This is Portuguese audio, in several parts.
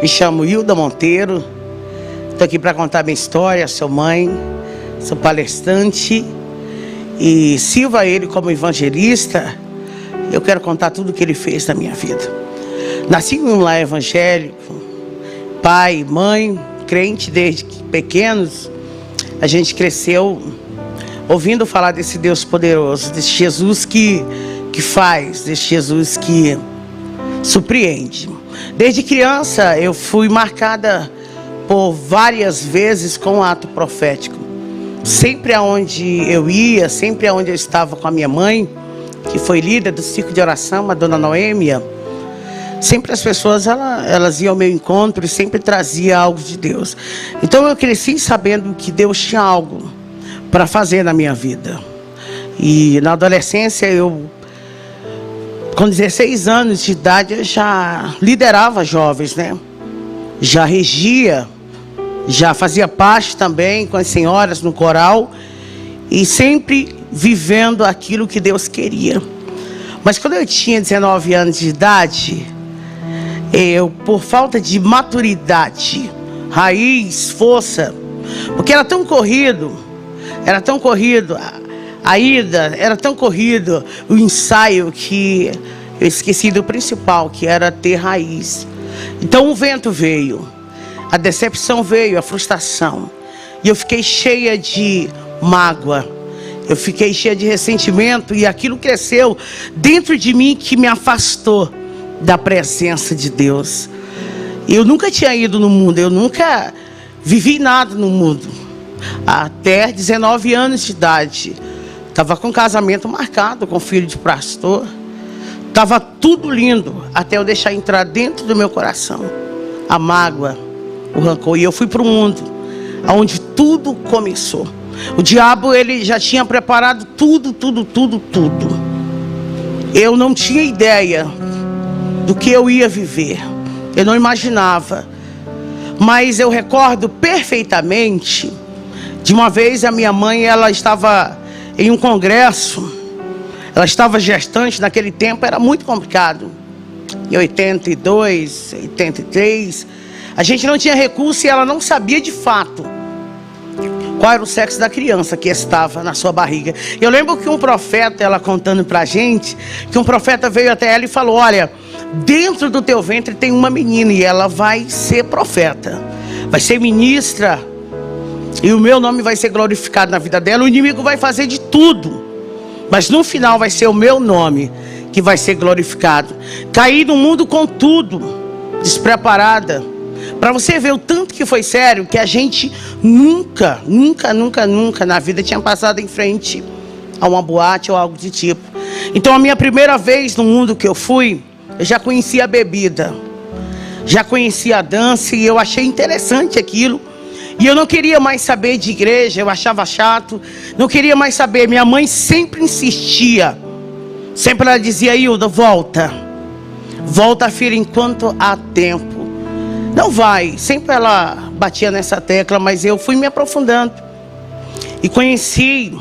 Me chamo Hilda Monteiro, estou aqui para contar minha história. Sou mãe, sou palestrante e sirvo a Ele como evangelista. Eu quero contar tudo o que Ele fez na minha vida. Nasci em um lar evangélico, pai, mãe, crente desde pequenos. A gente cresceu ouvindo falar desse Deus poderoso, desse Jesus que faz, desse Jesus que surpreende. Desde criança eu fui marcada por várias vezes com um ato profético. Sempre aonde eu ia, sempre aonde eu estava com a minha mãe, que foi líder do círculo de oração, a dona Noêmia, sempre as pessoas elas iam ao meu encontro e sempre trazia algo de Deus. Então eu cresci sabendo que Deus tinha algo para fazer na minha vida. E na adolescência com 16 anos de idade, eu já liderava jovens, né? Já regia, já fazia parte também com as senhoras no coral e sempre vivendo aquilo que Deus queria. Mas quando eu tinha 19 anos de idade, por falta de maturidade, raiz, força, porque era tão corrido, a ida, era tão corrido o ensaio que eu esqueci do principal, que era ter raiz. Então o vento veio, a decepção veio, a frustração. E eu fiquei cheia de mágoa, eu fiquei cheia de ressentimento e aquilo cresceu dentro de mim que me afastou da presença de Deus. Eu nunca tinha ido no mundo, eu nunca vivi nada no mundo. Até 19 anos de idade. Estava com casamento marcado com filho de pastor. Estava tudo lindo, até eu deixar entrar dentro do meu coração a mágoa, o rancor. E eu fui para o mundo, onde tudo começou. O diabo, ele já tinha preparado tudo. Eu não tinha ideia do que eu ia viver. Eu não imaginava. Mas eu recordo perfeitamente de uma vez a minha mãe, ela estava em um congresso, ela estava gestante. Naquele tempo era muito complicado. Em 82, 83, a gente não tinha recurso e ela não sabia de fato qual era o sexo da criança que estava na sua barriga. Eu lembro que um profeta, ela contando pra gente, que um profeta veio até ela e falou: olha, dentro do teu ventre tem uma menina e ela vai ser profeta, vai ser ministra, e o meu nome vai ser glorificado na vida dela. O inimigo vai fazer de tudo, mas no final vai ser o meu nome que vai ser glorificado. Caí no mundo com tudo, despreparada. Para você ver o tanto que foi sério, que a gente nunca na vida tinha passado em frente a uma boate ou algo de tipo. Então a minha primeira vez no mundo que eu fui, eu já conhecia a bebida, já conhecia a dança, e eu achei interessante aquilo. E eu não queria mais saber de igreja, eu achava chato, não queria mais saber. Minha mãe sempre insistia, sempre ela dizia: Hilda, volta, filha, enquanto há tempo. Não vai, sempre ela batia nessa tecla, mas eu fui me aprofundando. E conheci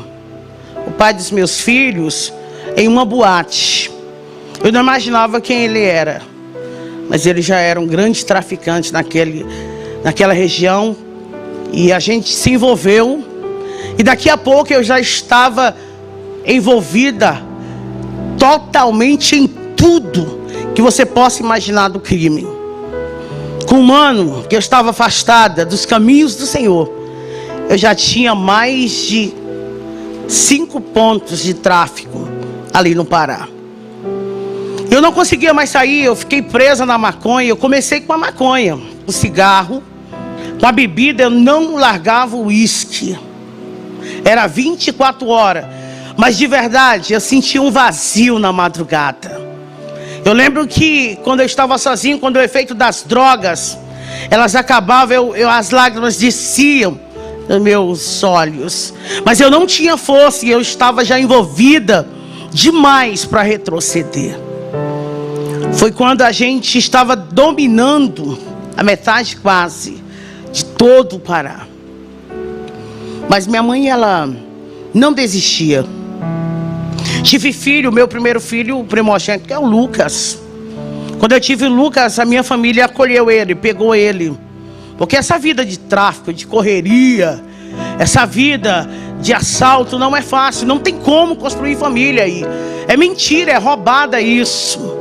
o pai dos meus filhos em uma boate. Eu não imaginava quem ele era, mas ele já era um grande traficante naquela região. E a gente se envolveu, e daqui a pouco eu já estava envolvida totalmente em tudo que você possa imaginar do crime. Com um ano que eu estava afastada dos caminhos do Senhor, eu já tinha mais de 5 pontos de tráfico ali no Pará. Eu não conseguia mais sair, eu fiquei presa na maconha. Eu comecei com a maconha, o cigarro. Com a bebida eu não largava o uísque. Era 24 horas. Mas de verdade eu sentia um vazio na madrugada. Eu lembro que quando eu estava sozinho, quando o efeito das drogas elas acabavam, as lágrimas desciam nos meus olhos. Mas eu não tinha força e eu estava já envolvida demais para retroceder. Foi quando a gente estava dominando a metade quase de todo o Pará. Mas minha mãe, ela não desistia. Tive filho, meu primeiro filho, o primogênito, que é o Lucas. Quando eu tive o Lucas, a minha família acolheu ele, pegou ele. Porque essa vida de tráfico, de correria, essa vida de assalto não é fácil. Não tem como construir família aí. É mentira, é roubada isso.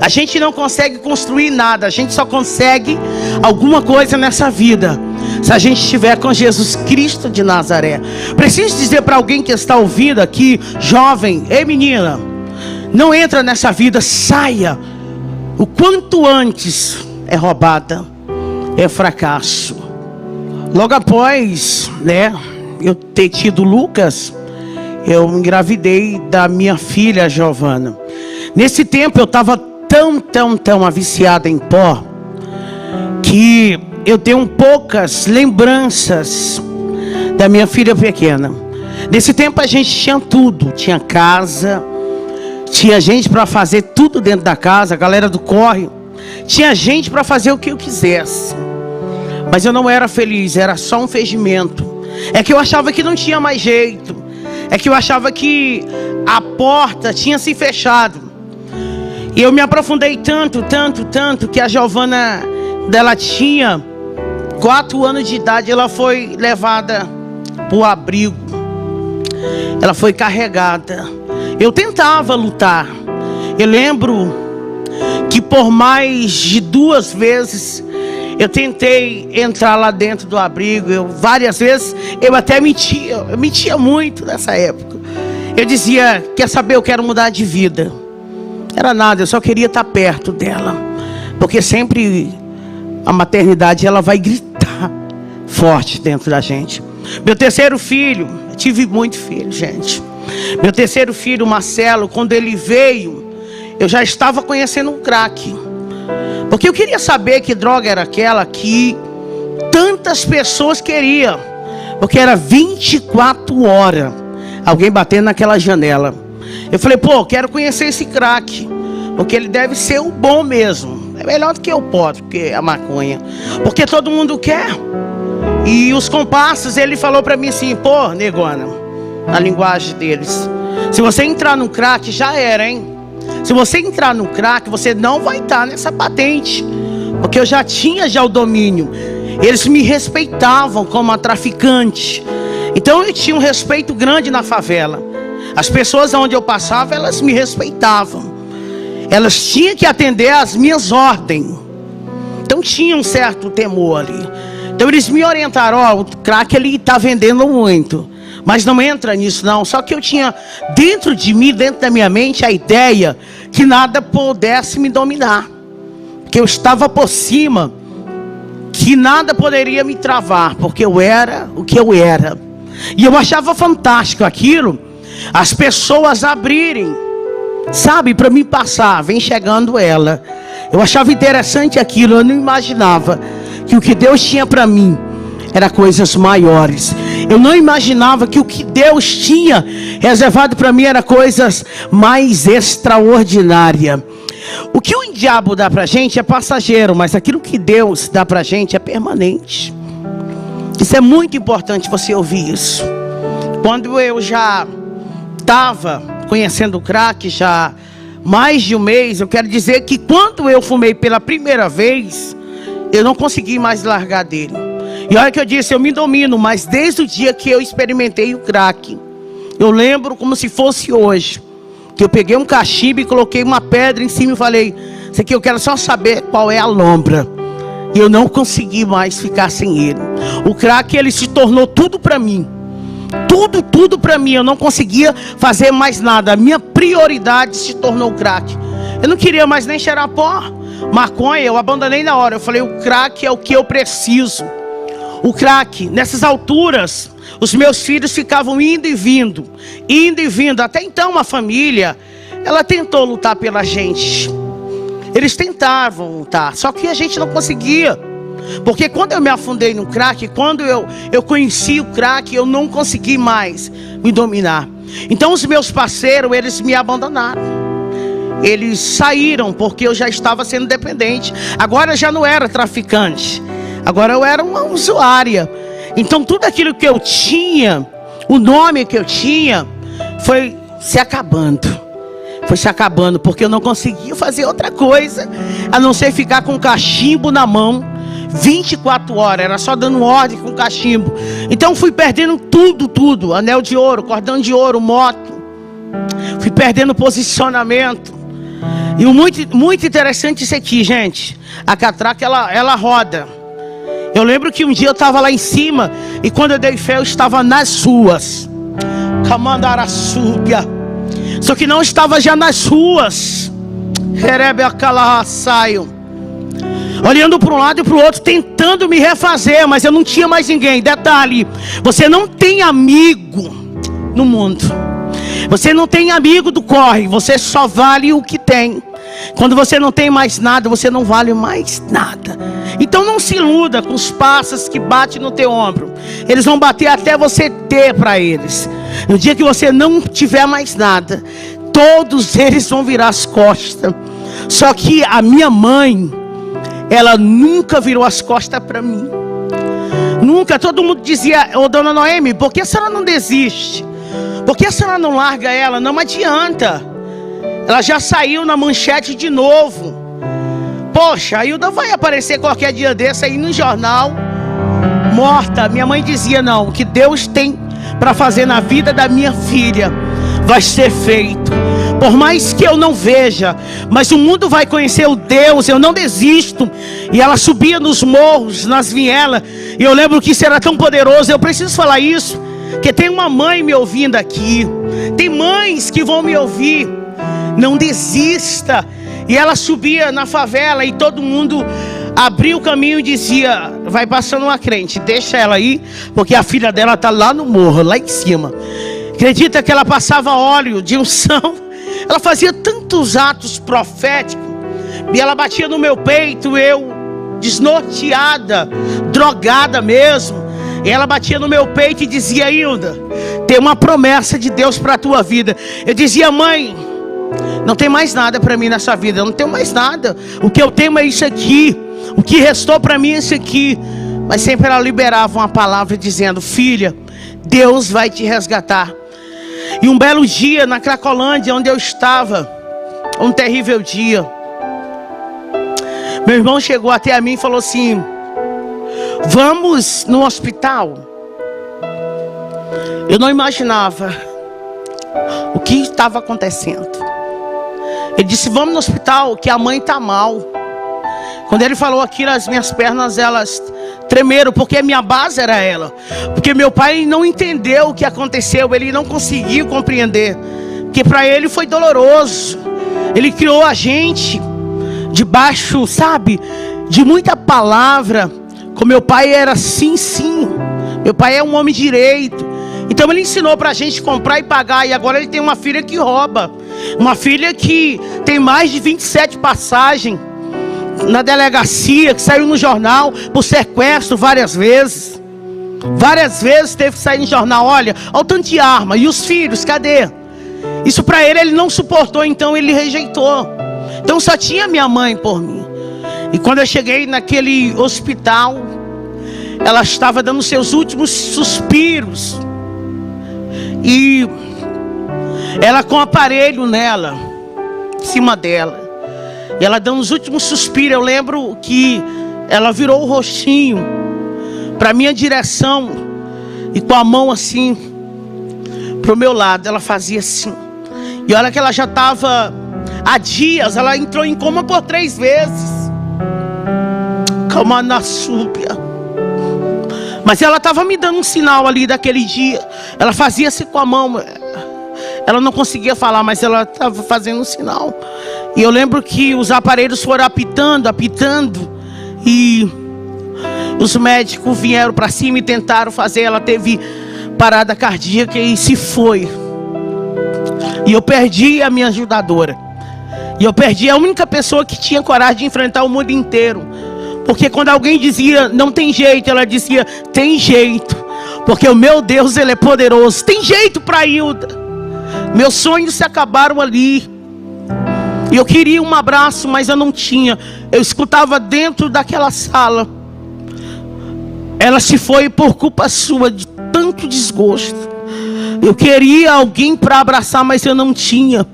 A gente não consegue construir nada. A gente só consegue alguma coisa nessa vida se a gente estiver com Jesus Cristo de Nazaré. Preciso dizer para alguém que está ouvindo aqui, jovem, ei menina, não entra nessa vida, saia. O quanto antes é roubada, é fracasso. Logo após, eu ter tido Lucas, eu engravidei da minha filha Giovana. Nesse tempo eu estava tão viciada em pó, que eu tenho poucas lembranças da minha filha pequena. Nesse tempo a gente tinha tudo, tinha casa, tinha gente para fazer tudo dentro da casa, a galera do corre, tinha gente para fazer o que eu quisesse. Mas eu não era feliz, era só um fingimento. É que eu achava que não tinha mais jeito. É que eu achava que a porta tinha se fechado. E eu me aprofundei tanto, que a Giovana, dela tinha 4 anos de idade, ela foi levada para o abrigo. Ela foi carregada. Eu tentava lutar. Eu lembro que por mais de 2 vezes eu tentei entrar lá dentro do abrigo. Várias vezes eu até mentia. Eu mentia muito nessa época. Eu dizia, quer saber, eu quero mudar de vida. Era nada, eu só queria estar perto dela. Porque sempre a maternidade, ela vai gritar forte dentro da gente. Meu terceiro filho, eu tive muito filho, gente. Meu terceiro filho, Marcelo, quando ele veio, eu já estava conhecendo um crack. Porque eu queria saber que droga era aquela que tantas pessoas queriam. Porque era 24 horas alguém batendo naquela janela. Eu falei, quero conhecer esse crack, porque ele deve ser o bom mesmo. É melhor do que o pó, porque a maconha. Porque todo mundo quer. E os comparsas, ele falou pra mim assim, negona, na linguagem deles, se você entrar no crack, já era, hein? Se você entrar no crack, você não vai estar nessa patente. Porque eu já tinha o domínio. Eles me respeitavam como a traficante. Então eu tinha um respeito grande na favela. As pessoas onde eu passava, elas me respeitavam. Elas tinham que atender às minhas ordens. Então tinha um certo temor ali. Então eles me orientaram, o crack ele está vendendo muito. Mas não entra nisso não. Só que eu tinha dentro de mim, dentro da minha mente, a ideia que nada pudesse me dominar. Que eu estava por cima. Que nada poderia me travar. Porque eu era o que eu era. E eu achava fantástico aquilo. As pessoas abrirem. Sabe, para mim passar. Vem chegando ela. Eu achava interessante aquilo. Eu não imaginava que o que Deus tinha para mim era coisas maiores. Eu não imaginava que o que Deus tinha reservado para mim era coisas mais extraordinárias. O que o diabo dá para a gente é passageiro, mas aquilo que Deus dá para a gente é permanente. Isso é muito importante você ouvir isso. Quando eu já estava conhecendo o crack, já mais de um mês, eu quero dizer que quando eu fumei pela primeira vez, eu não consegui mais largar dele. E olha que eu disse, eu me domino, mas desde o dia que eu experimentei o crack, eu lembro como se fosse hoje, que eu peguei um cachimbo e coloquei uma pedra em cima e falei, isso aqui eu quero só saber qual é a lombra. E eu não consegui mais ficar sem ele. O crack, ele se tornou tudo para mim. Tudo para mim. Eu não conseguia fazer mais nada. A minha prioridade se tornou o crack. Eu não queria mais nem cheirar pó. Maconha, eu abandonei na hora. Eu falei, o crack é o que eu preciso. O crack, nessas alturas, os meus filhos ficavam indo e vindo. Até então a família, ela tentou lutar pela gente. Eles tentavam lutar, só que a gente não conseguia. Porque quando eu me afundei no crack, quando eu conheci o crack, eu não consegui mais me dominar. Então os meus parceiros, eles me abandonaram. Eles saíram porque eu já estava sendo dependente. Agora eu já não era traficante. Agora eu era uma usuária. Então tudo aquilo que eu tinha, o nome que eu tinha, foi se acabando. foi se acabando, porque eu não conseguia fazer outra coisa a não ser ficar com o cachimbo na mão 24 horas, era só dando ordem com o cachimbo. Então fui perdendo tudo, anel de ouro, cordão de ouro, moto, fui perdendo posicionamento. E o muito interessante isso aqui, gente, a catraca ela roda. Eu lembro que um dia eu estava lá em cima, e quando eu dei fé eu estava nas ruas, Camandaraçúbia. Só que não estava já nas ruas, olhando para um lado e para o outro, tentando me refazer, mas eu não tinha mais ninguém. Detalhe, você não tem amigo no mundo, você não tem amigo do corre, você só vale o que tem. Quando você não tem mais nada, você não vale mais nada. Então não se iluda com os pássaros que batem no teu ombro. Eles vão bater até você ter para eles. No dia que você não tiver mais nada, todos eles vão virar as costas. Só que a minha mãe, ela nunca virou as costas para mim. Nunca. Todo mundo dizia: ô dona Noemi, por que a senhora não desiste? Por que a senhora não larga ela? Não adianta. Ela já saiu na manchete de novo. Poxa, a Hilda vai aparecer qualquer dia desse aí no jornal, morta. Minha mãe dizia: não, o que Deus tem para fazer na vida da minha filha vai ser feito. Por mais que eu não veja, mas o mundo vai conhecer o Deus, eu não desisto. E ela subia nos morros, nas vielas, e eu lembro que isso era tão poderoso. Eu preciso falar isso, porque tem uma mãe me ouvindo aqui, tem mães que vão me ouvir. Não desista. E ela subia na favela e todo mundo abria o caminho e dizia: vai passando uma crente, deixa ela aí, porque a filha dela está lá no morro, lá em cima. Acredita que ela passava óleo de unção? Ela fazia tantos atos proféticos, e ela batia no meu peito, eu desnorteada, drogada mesmo, e ela batia no meu peito e dizia: Hilda, tem uma promessa de Deus para a tua vida. Eu dizia: mãe, não tem mais nada para mim nessa vida, eu não tenho mais nada, o que eu tenho é isso aqui, o que restou para mim é isso aqui. Mas sempre ela liberava uma palavra dizendo: filha, Deus vai te resgatar. E um belo dia na Cracolândia, onde eu estava, um terrível dia, meu irmão chegou até a mim e falou assim: vamos no hospital. Eu não imaginava o que estava acontecendo. Ele disse: vamos no hospital, que a mãe está mal. Quando ele falou aquilo, as minhas pernas, elas tremeram, porque a minha base era ela. Porque meu pai não entendeu o que aconteceu, ele não conseguiu compreender, porque para ele foi doloroso. Ele criou a gente debaixo, sabe, de muita palavra. Com meu pai era sim, sim. Meu pai é um homem direito. Então ele ensinou para a gente comprar e pagar. E agora ele tem uma filha que rouba. Uma filha que tem mais de 27 passagens na delegacia, que saiu no jornal por sequestro várias vezes. Várias vezes teve que sair no jornal. Olha o tanto de arma. E os filhos, cadê? Isso para ele não suportou, então ele rejeitou. Então só tinha minha mãe por mim. E quando eu cheguei naquele hospital, ela estava dando seus últimos suspiros. E ela com o aparelho nela, em cima dela, e ela dando os últimos suspiros. Eu lembro que ela virou o rostinho para minha direção, e com a mão assim para o meu lado, ela fazia assim. E olha que ela já estava há dias, ela entrou em coma por 3 vezes. Calma na súbia. Mas ela estava me dando um sinal ali daquele dia. Ela fazia assim com a mão. Ela não conseguia falar, mas ela estava fazendo um sinal. E eu lembro que os aparelhos foram apitando. E os médicos vieram para cima e tentaram fazer. Ela teve parada cardíaca e se foi. E eu perdi a minha ajudadora. E eu perdi a única pessoa que tinha coragem de enfrentar o mundo inteiro. Porque quando alguém dizia não tem jeito, ela dizia tem jeito. Porque o meu Deus, Ele é poderoso. Tem jeito para Hilda. Meus sonhos se acabaram ali. E eu queria um abraço, mas eu não tinha. Eu escutava dentro daquela sala: ela se foi por culpa sua, de tanto desgosto. Eu queria alguém para abraçar, mas eu não tinha.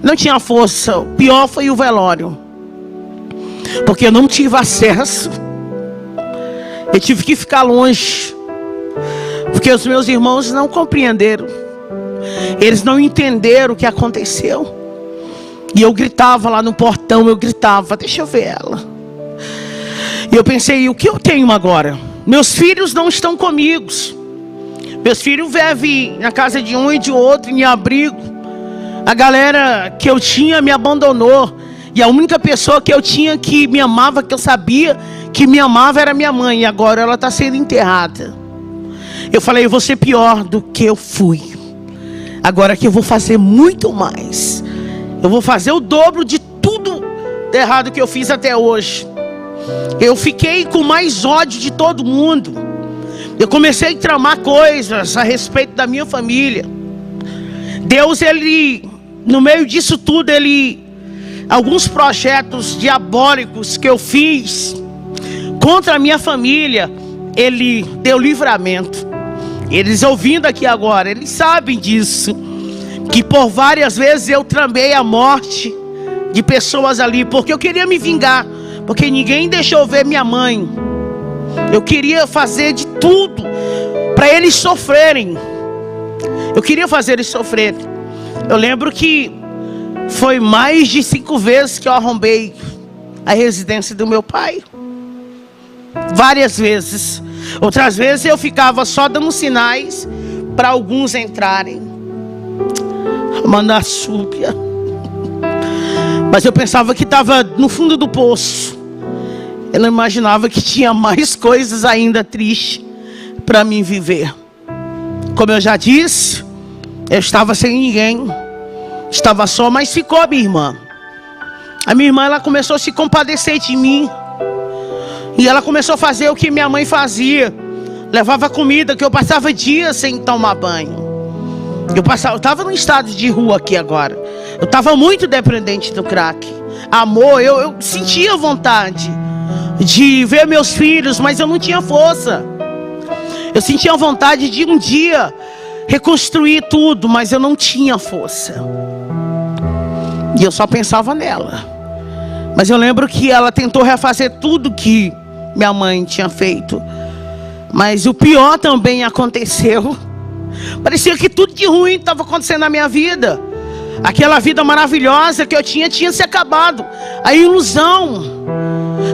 Não tinha força. O pior foi o velório, porque eu não tive acesso. Eu tive que ficar longe, porque os meus irmãos não compreenderam. Eles não entenderam o que aconteceu. E eu gritava lá no portão, eu gritava, deixa eu ver ela. E eu pensei, o que eu tenho agora? Meus filhos não estão comigo. Meus filhos vivem na casa de um e de outro, em abrigo. A galera que eu tinha me abandonou. E a única pessoa que eu tinha que me amava, que eu sabia que me amava, era minha mãe. E agora ela está sendo enterrada. Eu falei, eu vou ser pior do que eu fui. Agora que eu vou fazer muito mais. Eu vou fazer o dobro de tudo de errado que eu fiz até hoje. Eu fiquei com mais ódio de todo mundo. Eu comecei a tramar coisas a respeito da minha família. Deus, Ele, no meio disso tudo, alguns projetos diabólicos que eu fiz contra a minha família, Ele deu livramento. Eles ouvindo aqui agora, eles sabem disso. Que por várias vezes eu tramei a morte de pessoas ali, porque eu queria me vingar. Porque ninguém deixou ver minha mãe. Eu queria fazer de tudo para eles sofrerem. Eu queria fazer eles sofrerem. Eu lembro que foi mais de 5 vezes que eu arrombei a residência do meu pai. Várias vezes. Outras vezes eu ficava só dando sinais para alguns entrarem. Mandassúpia. Mas eu pensava que estava no fundo do poço. Eu não imaginava que tinha mais coisas ainda tristes para mim viver. Como eu já disse, eu estava sem ninguém. Estava só, mas ficou a minha irmã. A minha irmã, ela começou a se compadecer de mim. E ela começou a fazer o que minha mãe fazia. Levava comida, que eu passava dias sem tomar banho. Eu estava num estado de rua aqui agora. Eu estava muito dependente do crack. Amor, eu sentia vontade de ver meus filhos, mas eu não tinha força. Eu sentia vontade de um dia reconstruir tudo, mas eu não tinha força. E eu só pensava nela. Mas eu lembro que ela tentou refazer tudo que minha mãe tinha feito. Mas o pior também aconteceu. Parecia que tudo de ruim estava acontecendo na minha vida. Aquela vida maravilhosa que eu tinha se acabado. A ilusão.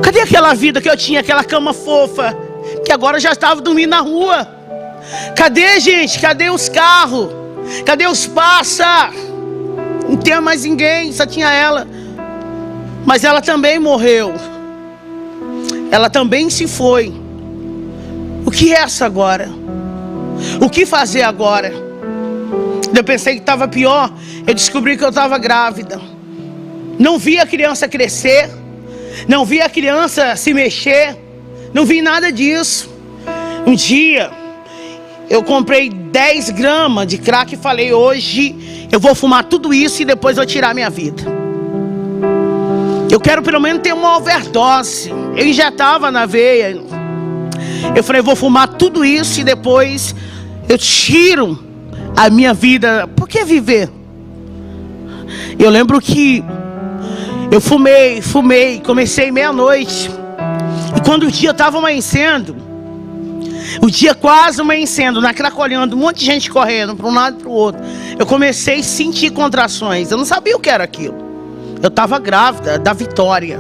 Cadê aquela vida que eu tinha? Aquela cama fofa, que agora já estava dormindo na rua. Cadê, gente? Cadê os carros? Cadê os pássaros? Não tinha mais ninguém, só tinha ela. Mas ela também morreu. Ela também se foi. O que é isso agora? O que fazer agora? Eu pensei que estava pior. Eu descobri que eu estava grávida. Não vi a criança crescer. Não vi a criança se mexer. Não vi nada disso. Um dia eu comprei 10 gramas de crack e falei, hoje eu vou fumar tudo isso e depois vou tirar minha vida. Eu quero pelo menos ter uma overdose. Eu injetava na veia. Eu falei, vou fumar tudo isso e depois eu tiro a minha vida. Por que viver? Eu lembro que eu fumei, comecei meia-noite. E quando o dia estava amanhecendo, o dia quase amanhecendo, na Cracolhando, um monte de gente correndo para um lado e para o outro, eu comecei a sentir contrações. Eu não sabia o que era aquilo. Eu estava grávida da Vitória.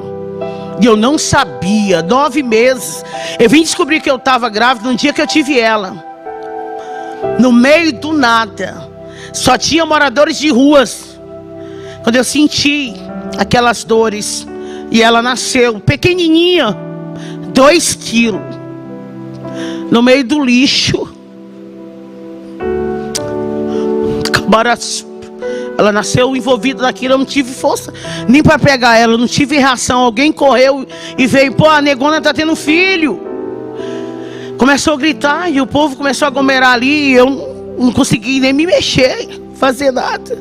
E eu não sabia, 9 meses. Eu vim descobrir que eu estava grávida no dia que eu tive ela. No meio do nada. Só tinha moradores de ruas. Quando eu senti aquelas dores. E ela nasceu pequenininha, 2 quilos. No meio do lixo. Ela nasceu envolvida naquilo. Eu não tive força nem para pegar ela. Eu não tive reação. Alguém correu e veio. Pô, a negona tá tendo filho. Começou a gritar. E o povo começou a aglomerar ali. E eu não consegui nem me mexer, fazer nada.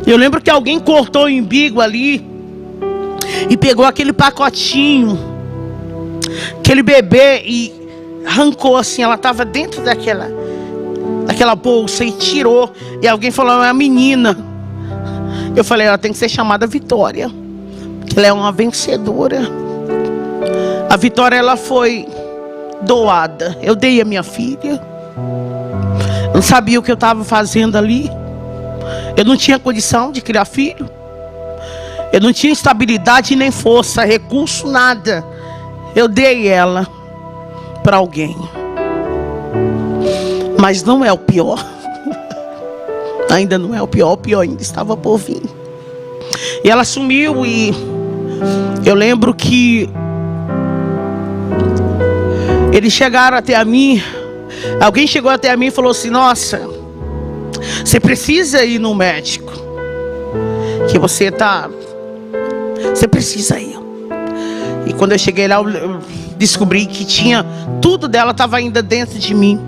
Eu lembro que alguém cortou o umbigo ali e pegou aquele pacotinho, aquele bebê, e arrancou assim. Ela estava dentro daquela bolsa e tirou. E alguém falou, é uma menina. Eu falei, ela tem que ser chamada Vitória, que ela é uma vencedora. A Vitória, ela foi doada. Eu dei a minha filha. Eu não sabia o que eu estava fazendo ali. Eu não tinha condição de criar filho. Eu não tinha estabilidade nem força, recurso, nada. Eu dei ela para alguém. Mas não é o pior. Ainda não é o pior ainda estava por vir. E ela sumiu e eu lembro que eles chegaram até a mim. Alguém chegou até a mim e falou assim: nossa, você precisa ir no médico, que você precisa ir. E quando eu cheguei lá, eu descobri que tudo dela estava ainda dentro de mim.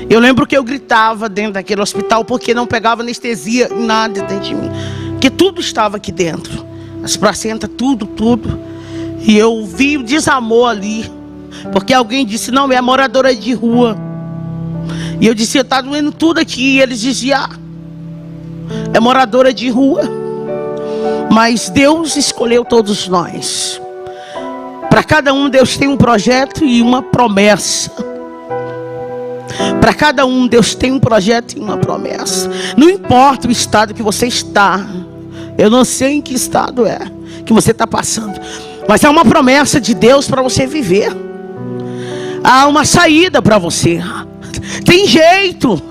Eu lembro que eu gritava dentro daquele hospital, porque não pegava anestesia, nada dentro de mim, que tudo estava aqui dentro, as placentas, tudo. E eu vi o desamor ali, porque alguém disse: não, é moradora de rua. E eu disse: está doendo tudo aqui. E eles diziam: é moradora de rua. Mas Deus escolheu todos nós. Para cada um, Deus tem um projeto e uma promessa. Para cada um, Deus tem um projeto e uma promessa. Não importa o estado que você está. Eu não sei em que estado que você está passando, mas há uma promessa de Deus para você viver. Há uma saída para você. Tem jeito.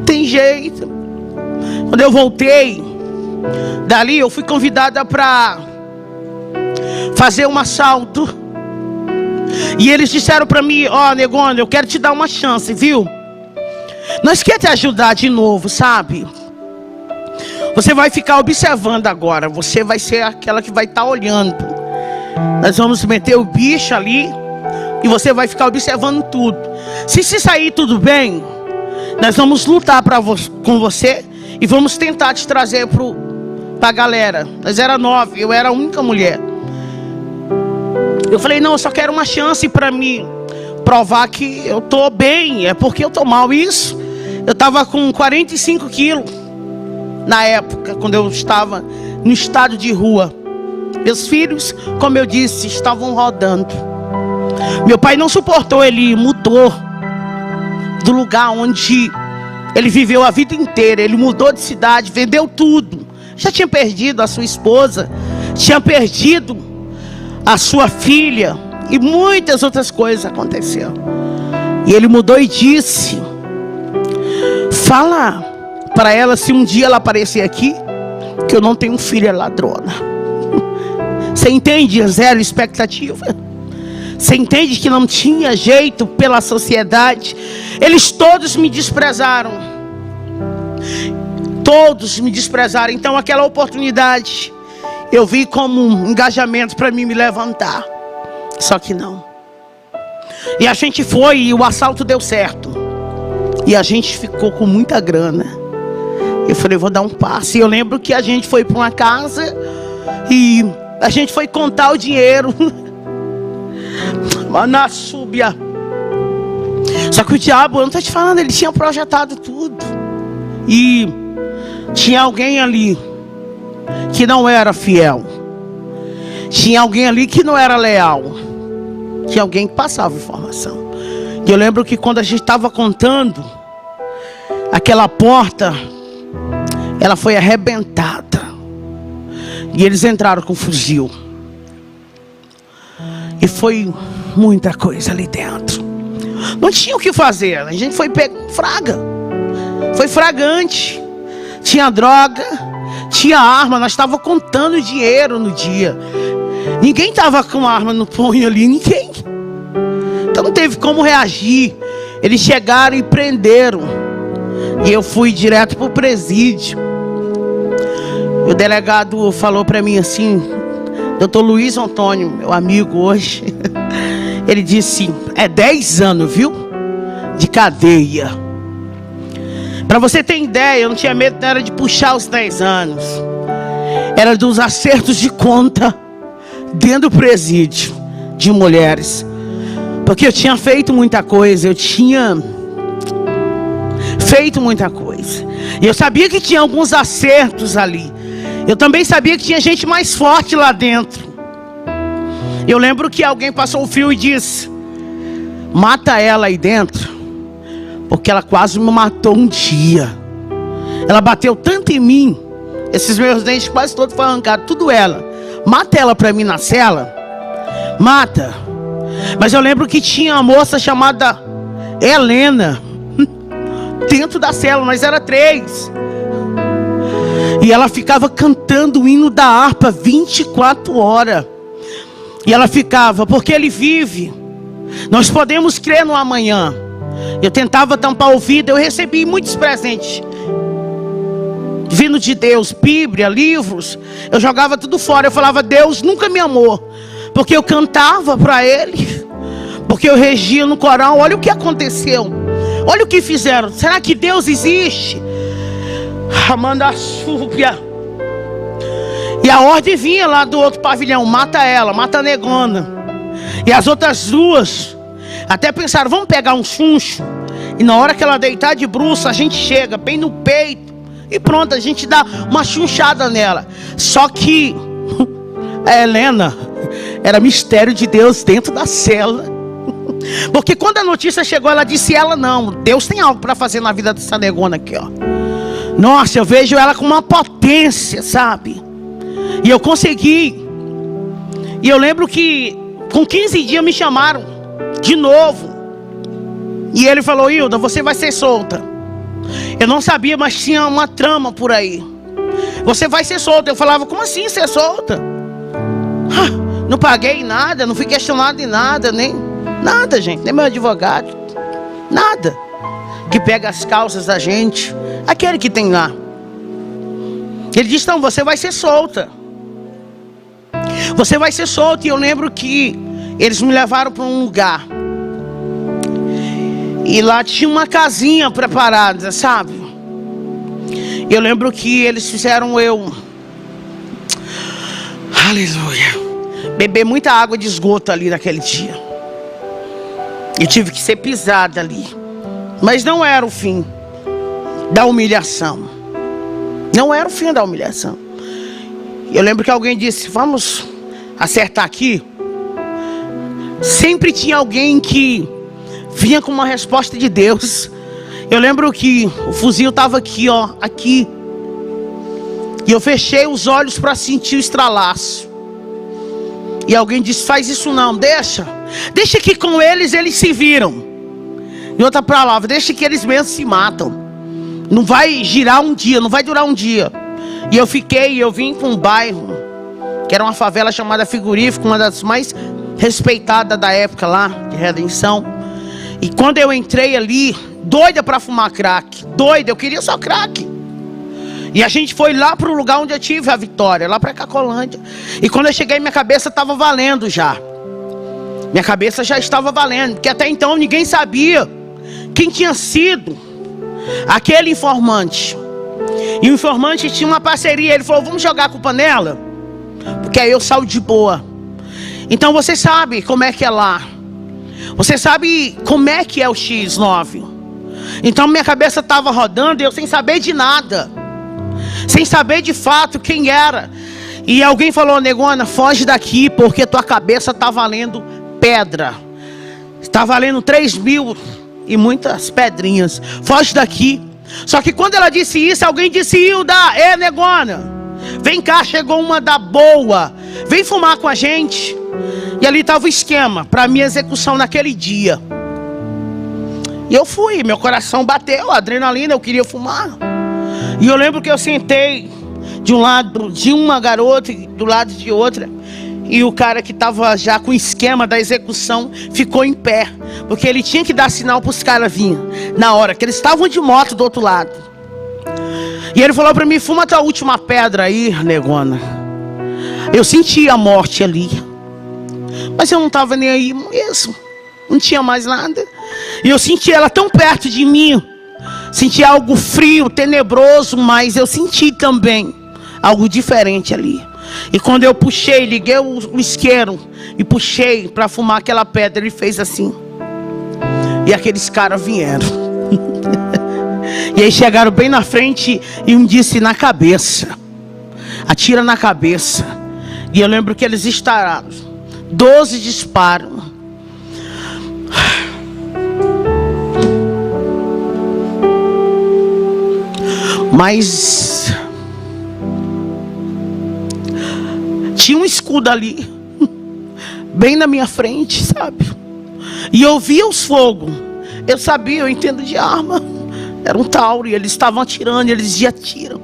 Tem jeito. Quando eu voltei dali, eu fui convidada para fazer um assalto. E eles disseram para mim: ó, negona, eu quero te dar uma chance, viu? Nós queremos te ajudar de novo, sabe? Você vai ficar observando agora. Você vai ser aquela que vai estar olhando. Nós vamos meter o bicho ali e você vai ficar observando tudo. Se sair tudo bem, nós vamos lutar com você e vamos tentar te trazer para a galera. Nós era 9, eu era a única mulher. Eu falei: não, eu só quero uma chance para me provar que eu tô bem. É porque eu tô mal. Isso, eu estava com 45 quilos na época, quando eu estava no estado de rua. Meus filhos, como eu disse, estavam rodando. Meu pai não suportou, ele mudou do lugar onde ele viveu a vida inteira. Ele mudou de cidade, vendeu tudo. Já tinha perdido a sua esposa, tinha perdido a sua filha e muitas outras coisas aconteceram. E ele mudou e disse: fala para ela, se um dia ela aparecer aqui, que eu não tenho filha ladrona. Você entende? Zero expectativa. Você entende que não tinha jeito pela sociedade. Eles todos me desprezaram. Todos me desprezaram. Então aquela oportunidade eu vi como um engajamento para mim me levantar. Só que não. E a gente foi e o assalto deu certo. E a gente ficou com muita grana. Eu falei: vou dar um passo. E eu lembro que a gente foi para uma casa e a gente foi contar o dinheiro. Na súbia. Só que o diabo, eu não estou te falando, ele tinha projetado tudo. E tinha alguém ali que não era fiel. Tinha alguém ali que não era leal. Tinha alguém que passava informação. E eu lembro que quando a gente estava contando, aquela porta, ela foi arrebentada. E eles entraram com fuzil. E foi muita coisa ali dentro. Não tinha o que fazer. A gente foi pego fraga. Foi fragante. Tinha droga, tinha arma. Nós estávamos contando dinheiro no dia. Ninguém estava com arma no punho ali. Ninguém. Então não teve como reagir. Eles chegaram e prenderam. E eu fui direto para o presídio. O delegado falou para mim assim: Dr. Luiz Antônio, meu amigo hoje, ele disse: é 10 anos, viu? De cadeia. Para você ter ideia, eu não tinha medo, não era de puxar os 10 anos. Era dos acertos de conta dentro do presídio de mulheres. Porque eu tinha feito muita coisa, eu tinha feito muita coisa. E eu sabia que tinha alguns acertos ali. Eu também sabia que tinha gente mais forte lá dentro. Eu lembro que alguém passou o fio e disse: mata ela aí dentro, porque ela quase me matou um dia. Ela bateu tanto em mim, esses meus dentes quase todos foram arrancados, tudo ela. Mata ela pra mim na cela. Mata. Mas eu lembro que tinha uma moça chamada Helena dentro da cela, nós era 3. E ela ficava cantando o hino da harpa 24 horas. E ela ficava: porque Ele vive, nós podemos crer no amanhã. Eu tentava tampar o ouvido. Eu recebi muitos presentes vindo de Deus, Bíblia, livros. Eu jogava tudo fora. Eu falava: Deus nunca me amou, porque eu cantava para Ele, porque eu regia no coral. Olha o que aconteceu, olha o que fizeram. Será que Deus existe? Amanda Súbia. E a ordem vinha lá do outro pavilhão: mata ela, mata a negona. E as outras 2 até pensaram: vamos pegar um chuncho, e na hora que ela deitar de bruços, a gente chega bem no peito e pronto, a gente dá uma chunchada nela. Só que a Helena era mistério de Deus dentro da cela. Porque quando a notícia chegou, ela disse: ela não, Deus tem algo para fazer na vida dessa negona aqui, ó. Nossa, eu vejo ela com uma potência, sabe? E eu consegui. E eu lembro que com 15 dias me chamaram de novo. E ele falou: Hilda, você vai ser solta. Eu não sabia, mas tinha uma trama por aí. Você vai ser solta. Eu falava: como assim ser solta? Não paguei nada, não fui questionado de nada, nem nada, gente. Nem meu advogado, nada. Que pega as causas da gente, aquele que tem lá. Ele disse: não, você vai ser solta. Você vai ser solta. E eu lembro que eles me levaram para um lugar. E lá tinha uma casinha preparada, sabe? Eu lembro que eles fizeram eu, aleluia, beber muita água de esgoto ali naquele dia. Eu tive que ser pisada ali. Mas não era o fim da humilhação. Não era o fim da humilhação. Eu lembro que alguém disse: vamos acertar aqui. Sempre tinha alguém que vinha com uma resposta de Deus. Eu lembro que o fuzil estava aqui, ó, aqui. E eu fechei os olhos para sentir o estralaço. E alguém disse: faz isso não, deixa que com eles se viram. Em outra palavra, deixa que eles mesmos se matam. Não vai girar um dia, não vai durar um dia. E eu vim para um bairro que era uma favela chamada Frigorífico, uma das mais respeitadas da época lá, de Redenção. E quando eu entrei ali, doida para fumar crack, doida, eu queria só crack. E a gente foi lá para o lugar onde eu tive a vitória, lá para Cacolândia. E quando eu cheguei, minha cabeça estava valendo já. Minha cabeça já estava valendo, porque até então ninguém sabia quem tinha sido aquele informante. E o informante tinha uma parceria. Ele falou: vamos jogar a culpa nela, porque aí eu saio de boa. Então você sabe como é que é lá. Você sabe como é que é o X9. Então minha cabeça estava rodando e eu sem saber de nada, sem saber de fato quem era. E alguém falou: negona, foge daqui, porque tua cabeça está valendo pedra. Está valendo 3.000 e muitas pedrinhas. Foge daqui. Só que quando ela disse isso, alguém disse: Hilda, negona, vem cá, chegou uma da boa, vem fumar com a gente. E ali estava o esquema para minha execução naquele dia. E eu fui, meu coração bateu, adrenalina, eu queria fumar. E eu lembro que eu sentei de um lado de uma garota e do lado de outra. E o cara que estava já com o esquema da execução ficou em pé, porque ele tinha que dar sinal para os caras virem na hora, que eles estavam de moto do outro lado. E ele falou para mim: fuma tua última pedra aí, negona. Eu senti a morte ali, mas eu não estava nem aí mesmo, não tinha mais nada. E eu senti ela tão perto de mim, senti algo frio, tenebroso, mas eu senti também algo diferente ali. E quando eu puxei, liguei o isqueiro e puxei para fumar aquela pedra, ele fez assim. E aqueles caras vieram. E aí chegaram bem na frente e um disse: na cabeça, atira na cabeça. E eu lembro que eles estouraram 12 disparos. Mas tinha um escudo ali, bem na minha frente, sabe? E eu via os fogos. Eu sabia, eu entendo de arma. Era um Tauro e eles estavam atirando, e eles já atiram.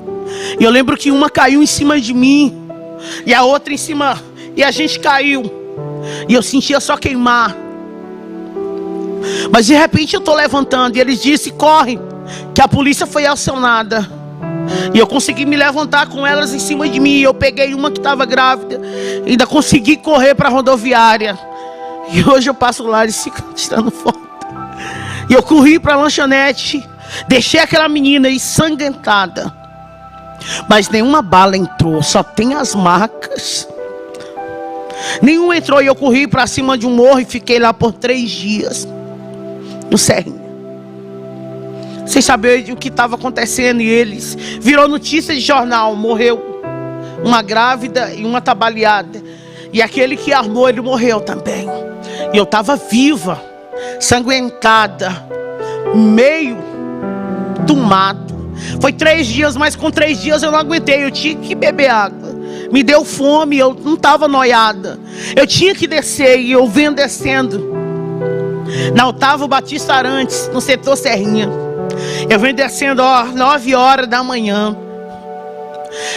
E eu lembro que uma caiu em cima de mim e a outra em cima, e a gente caiu. E eu sentia só queimar. Mas de repente eu estou levantando e eles disseram: corre, que a polícia foi acionada. E eu consegui me levantar com elas em cima de mim. Eu peguei uma que estava grávida, ainda consegui correr para a rodoviária. E hoje eu passo lá e fico tirando foto. E eu corri para a lanchonete, deixei aquela menina ensanguentada, mas nenhuma bala entrou, só tem as marcas. Nenhuma entrou. E eu corri para cima de um morro e fiquei lá por 3 dias no Serrinha, sem saber o que estava acontecendo. E eles virou notícia de jornal: morreu uma grávida e uma trabalhada. E aquele que armou, ele morreu também. E eu estava viva, sanguentada, meio do mato. Foi 3 dias, mas com 3 dias eu não aguentei. Eu tinha que beber água. Me deu fome, eu não estava noiada. Eu tinha que descer, e eu venho descendo na Otávio Batista Arantes, no setor Serrinha. Eu venho descendo, 9 horas da manhã.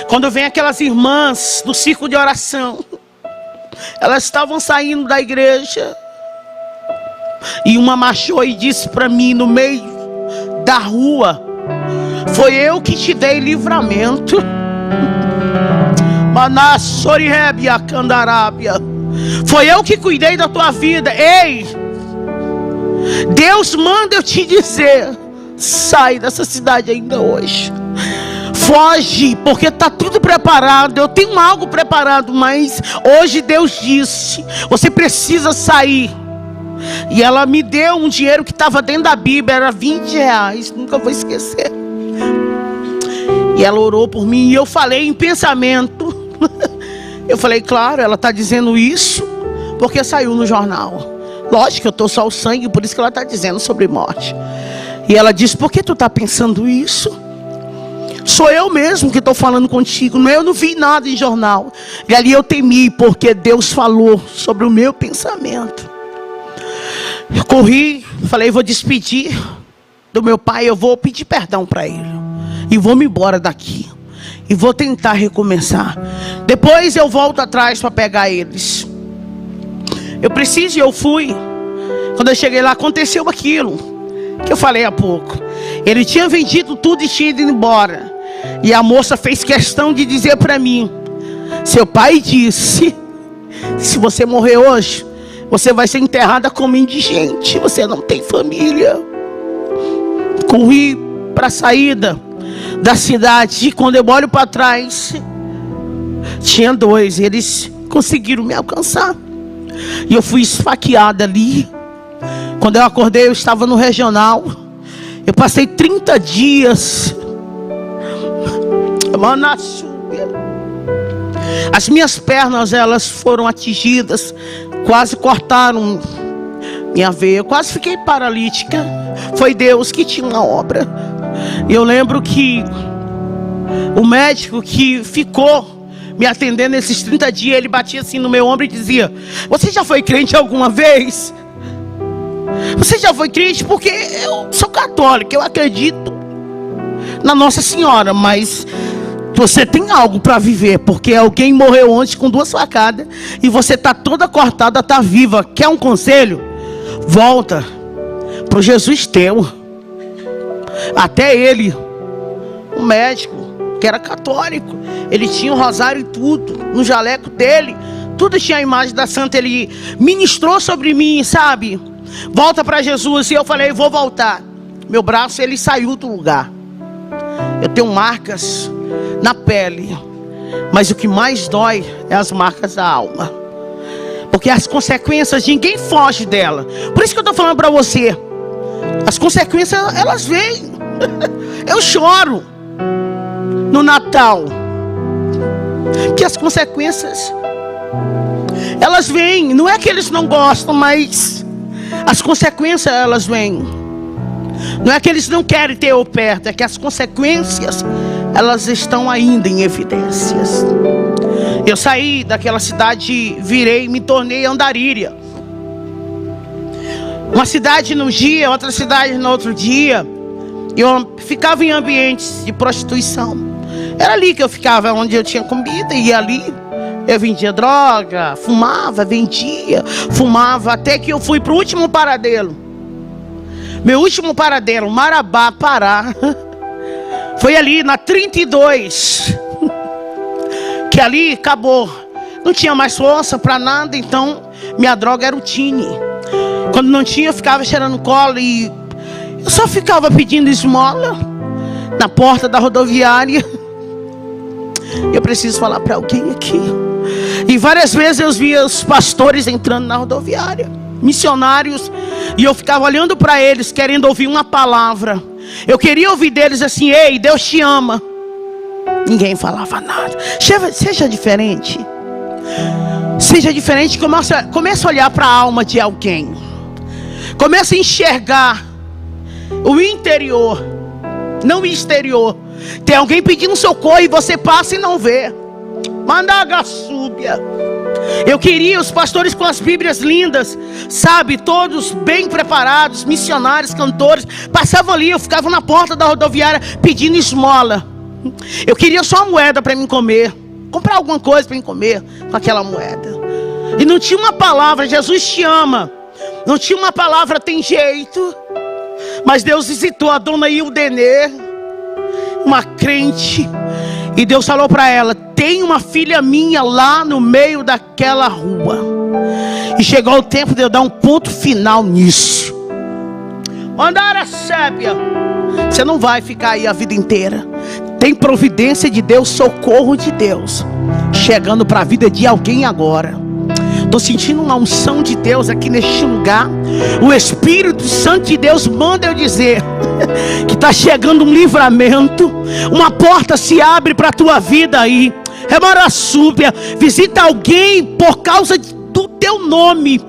Quando vem aquelas irmãs do círculo de oração, elas estavam saindo da igreja. E uma marchou e disse para mim no meio da rua: foi eu que te dei livramento. Manassorirebia Candarábia. Foi eu que cuidei da tua vida. Ei, Deus manda eu te dizer: sai dessa cidade ainda hoje. Foge, porque está tudo preparado. Eu tenho algo preparado, mas hoje Deus disse: você precisa sair. E ela me deu um dinheiro que estava dentro da Bíblia, era R$20, nunca vou esquecer. E ela orou por mim, e eu falei em pensamento. Eu falei: claro, ela está dizendo isso porque saiu no jornal. Lógico que eu estou só o sangue, por isso que ela está dizendo sobre morte. E ela disse: por que tu está pensando isso? Sou eu mesmo que estou falando contigo. Eu não vi nada em jornal. E ali eu temi, porque Deus falou sobre o meu pensamento. Eu corri, falei: vou despedir do meu pai, eu vou pedir perdão para ele, e vou me embora daqui, e vou tentar recomeçar. Depois eu volto atrás para pegar eles. Eu preciso, e eu fui. Quando eu cheguei lá, aconteceu aquilo que eu falei há pouco. Ele tinha vendido tudo e tinha ido embora. E a moça fez questão de dizer para mim: seu pai disse: se você morrer hoje, você vai ser enterrada como indigente, você não tem família. Corri para a saída da cidade, e quando eu olho para trás, tinha 2, eles conseguiram me alcançar. E eu fui esfaqueada ali. Quando eu acordei, eu estava no regional. Eu passei 30 dias. As minhas pernas, elas foram atingidas, quase cortaram minha veia, eu quase fiquei paralítica. Foi Deus que tinha uma obra. Eu lembro que o médico que ficou me atendendo esses 30 dias, ele batia assim no meu ombro e dizia: você já foi crente alguma vez? Você já foi crente? Porque eu sou católico, eu acredito na Nossa Senhora, mas você tem algo para viver, porque alguém morreu ontem com 2 facadas e você está toda cortada, está viva. Quer um conselho? Volta para o Jesus teu. Até ele, um médico que era católico, ele tinha um rosário e tudo no jaleco dele, tudo tinha a imagem da santa. Ele ministrou sobre mim, sabe? Volta para Jesus. E eu falei: vou voltar. Meu braço, ele saiu do lugar. Eu tenho marcas na pele, mas o que mais dói é as marcas da alma, porque as consequências ninguém foge dela. Por isso que eu estou falando para você, as consequências elas vêm. Eu choro no Natal, que as consequências, elas vêm. Não é que eles não gostam, mas as consequências, elas vêm. Não é que eles não querem ter eu perto, é que as consequências, elas estão ainda em evidências. Eu saí daquela cidade, virei, me tornei Andaríria. Uma cidade num dia, outra cidade no outro dia. Eu ficava em ambientes de prostituição. Era ali que eu ficava, onde eu tinha comida, e ali eu vendia droga, fumava, vendia, fumava, até que eu fui para o último paradeiro. Meu último paradeiro, Marabá, Pará. Foi ali na 32. Que ali acabou. Não tinha mais força para nada, então minha droga era o Tine. Quando não tinha, eu ficava cheirando colo e eu só ficava pedindo esmola na porta da rodoviária. Eu preciso falar para alguém aqui. E várias vezes eu via os pastores entrando na rodoviária, missionários, e eu ficava olhando para eles, querendo ouvir uma palavra. Eu queria ouvir deles assim: ei, Deus te ama. Ninguém falava nada. Seja diferente. Seja diferente. Comece a olhar para a alma de alguém. Comece a enxergar o interior, não o exterior. Tem alguém pedindo socorro e você passa e não vê. Mandagasúbia. Eu queria os pastores com as Bíblias lindas, sabe, todos bem preparados, missionários, cantores, passavam ali, eu ficava na porta da rodoviária pedindo esmola. Eu queria só uma moeda para mim comer, comprar alguma coisa para mim comer com aquela moeda. E não tinha uma palavra: Jesus te ama. Não tinha uma palavra: tem jeito. Mas Deus visitou a dona Ildenê, uma crente, e Deus falou para ela: tem uma filha minha lá no meio daquela rua. E chegou o tempo de eu dar um ponto final nisso. Andara sébia, você não vai ficar aí a vida inteira. Tem providência de Deus, socorro de Deus chegando para a vida de alguém agora. Estou sentindo uma unção de Deus aqui neste lugar. O Espírito Santo de Deus manda eu dizer que está chegando um livramento. Uma porta se abre para a tua vida aí. Remaraçúbia, visita alguém por causa do teu nome,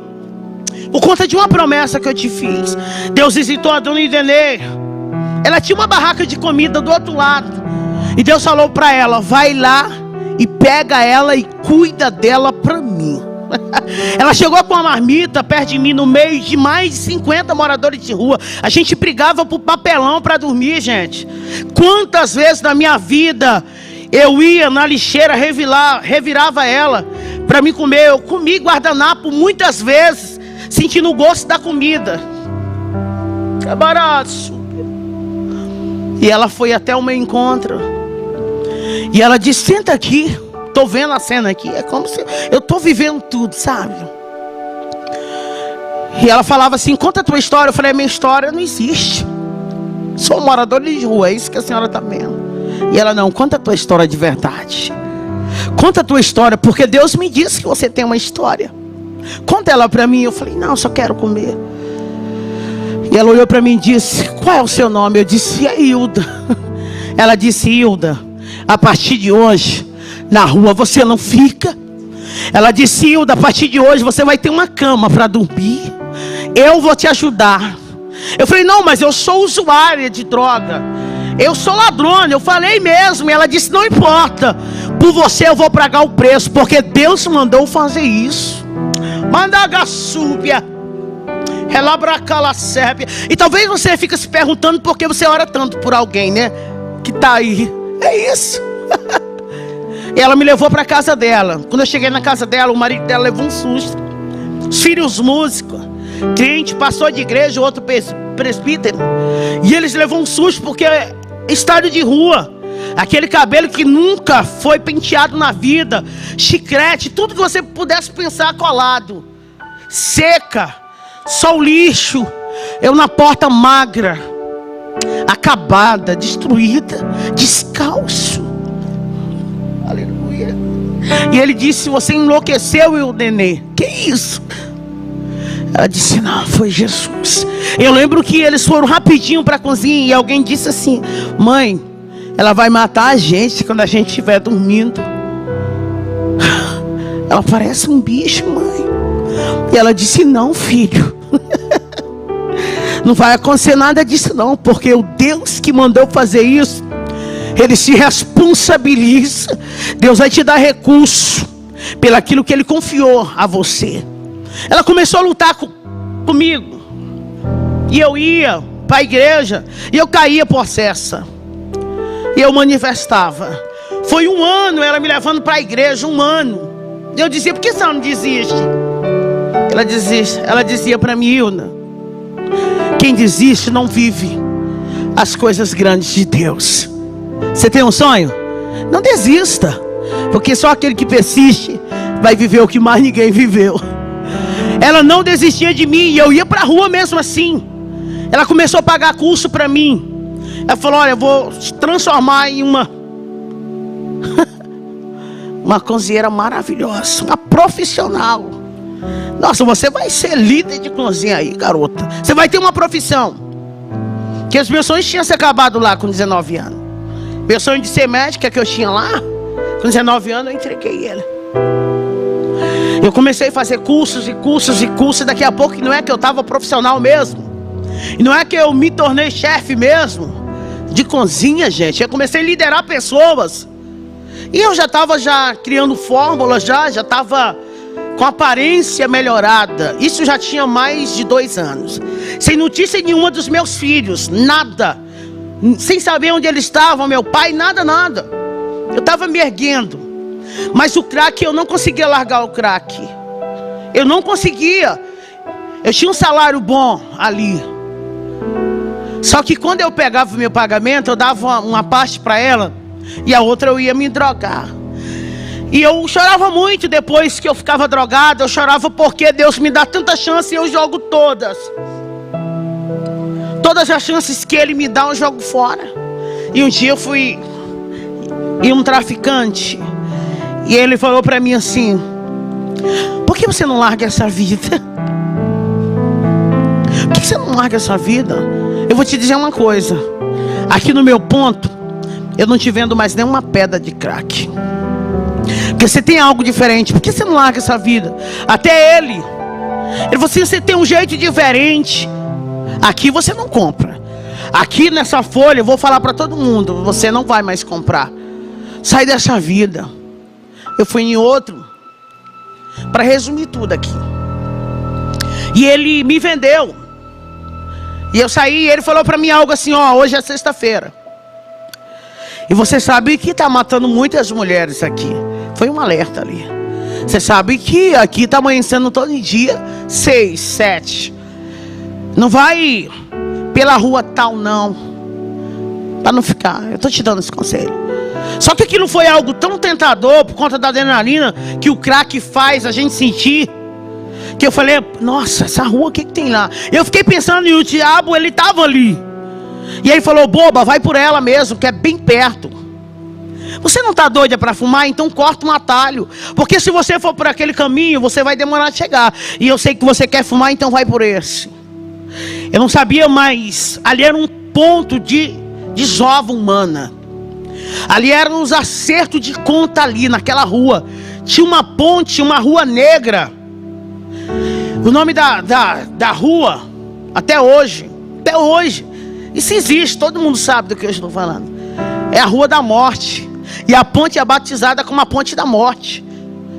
por conta de uma promessa que eu te fiz. Deus visitou a dona Idenê. Ela tinha uma barraca de comida do outro lado. E Deus falou para ela: vai lá e pega ela e cuida dela para mim. Ela chegou com uma marmita perto de mim, no meio de mais de 50 moradores de rua. A gente brigava por papelão para dormir, gente. Quantas vezes na minha vida eu ia na lixeira, revirava ela para me comer. Eu comi guardanapo muitas vezes, sentindo o gosto da comida. É barato. E ela foi até o meu encontro. E ela disse: senta aqui. Estou vendo a cena aqui. É como se eu estou vivendo tudo, sabe? E ela falava assim: conta a tua história. Eu falei: minha história não existe. Sou um morador de rua, é isso que a senhora está vendo. E ela: não, conta a tua história de verdade. Conta a tua história, porque Deus me disse que você tem uma história. Conta ela para mim. Eu falei: não, só quero comer. E ela olhou para mim e disse: qual é o seu nome? Eu disse: é Hilda. Ela disse: Hilda, a partir de hoje na rua você não fica. Ela disse: Hilda, a partir de hoje você vai ter uma cama para dormir. Eu vou te ajudar. Eu falei: não, mas eu sou usuária de droga. Eu sou ladrona. Eu falei mesmo. E ela disse: não importa. Por você eu vou pagar o preço, porque Deus mandou fazer isso. Mandagasúbia. Relabracalacébia. E talvez você fique se perguntando por que você ora tanto por alguém, né? Que está aí. É isso. E ela me levou para a casa dela. Quando eu cheguei na casa dela, o marido dela levou um susto. Os filhos músicos, crente, pastor de igreja, outro presbítero. E eles levou um susto porque é estado de rua. Aquele cabelo que nunca foi penteado na vida. Chiclete, tudo que você pudesse pensar colado. Seca, só o lixo. Eu na porta magra, acabada, destruída, descalço. Aleluia. E ele disse: você enlouqueceu, Ildenê. Que isso? Ela disse: não, foi Jesus. Eu lembro que eles foram rapidinho para a cozinha e alguém disse assim: mãe, ela vai matar a gente quando a gente estiver dormindo. Ela parece um bicho, mãe. E ela disse: não, filho, não vai acontecer nada disso não, porque o Deus que mandou fazer isso, Ele se responsabiliza. Deus vai te dar recurso pelaquilo que Ele confiou a você. Ela começou a lutar comigo. E eu ia para a igreja e eu caía possessa. E eu manifestava. Foi 1 ano ela me levando para a igreja, 1 ano. Eu dizia: por que você não desiste? Ela dizia para mim: Hilda, quem desiste não vive as coisas grandes de Deus. Você tem um sonho? Não desista, porque só aquele que persiste vai viver o que mais ninguém viveu. Ela não desistia de mim e eu ia para a rua mesmo assim. Ela começou a pagar curso para mim. Ela falou: olha, eu vou te transformar em uma cozinheira maravilhosa, uma profissional. Nossa, você vai ser líder de cozinha aí, garota. Você vai ter uma profissão. Que os meus sonhos tinham se acabado lá com 19 anos. Meu sonho de ser médica que eu tinha lá, com 19 anos eu entreguei ele. Eu comecei a fazer cursos e cursos e cursos. E daqui a pouco não é que eu estava profissional mesmo. E não é que eu me tornei chefe mesmo de cozinha, gente. Eu comecei a liderar pessoas. E eu já estava criando fórmulas, já estava com aparência melhorada. Isso já tinha mais de 2 anos. Sem notícia nenhuma dos meus filhos, nada. Sem saber onde eles estavam, meu pai, nada. Eu estava me erguendo. Mas o crack, eu não conseguia largar o crack. Eu não conseguia. Eu tinha um salário bom ali. Só que quando eu pegava o meu pagamento, eu dava uma parte para ela e a outra eu ia me drogar. E eu chorava muito depois que eu ficava drogado. Eu chorava porque Deus me dá tanta chance e eu jogo todas. Todas as chances que Ele me dá eu jogo fora. E um dia eu fui em um traficante e ele falou para mim assim: por que você não larga essa vida? Por que você não larga essa vida? Eu vou te dizer uma coisa. Aqui no meu ponto, eu não te vendo mais nenhuma pedra de crack. Porque você tem algo diferente. Por que você não larga essa vida? Até ele falou assim: você tem um jeito diferente. Aqui você não compra. Aqui nessa folha eu vou falar para todo mundo: você não vai mais comprar. Sai dessa vida. Eu fui em outro. Para resumir tudo aqui. E ele me vendeu. E eu saí e ele falou para mim algo assim: ó, hoje é sexta-feira. E você sabe que está matando muitas mulheres aqui. Foi um alerta ali. Você sabe que aqui está amanhecendo todo dia 6, 7. Não vai pela rua tal não. Para não ficar. Eu estou te dando esse conselho. Só que aquilo foi algo tão tentador por conta da adrenalina que o crack faz a gente sentir, que eu falei: nossa, essa rua, o que tem lá? Eu fiquei pensando, e o diabo, ele estava ali. E ele falou: boba, vai por ela mesmo, que é bem perto. Você não está doida para fumar? Então corta um atalho. Porque se você for por aquele caminho, você vai demorar a chegar. E eu sei que você quer fumar, então vai por esse. Eu não sabia, mas ali era um ponto de desova humana. Ali eram os acertos de conta ali naquela rua. Tinha uma ponte, uma rua negra. O nome da rua, até hoje, isso existe, todo mundo sabe do que eu estou falando. É a Rua da Morte. E a ponte é batizada como a Ponte da Morte.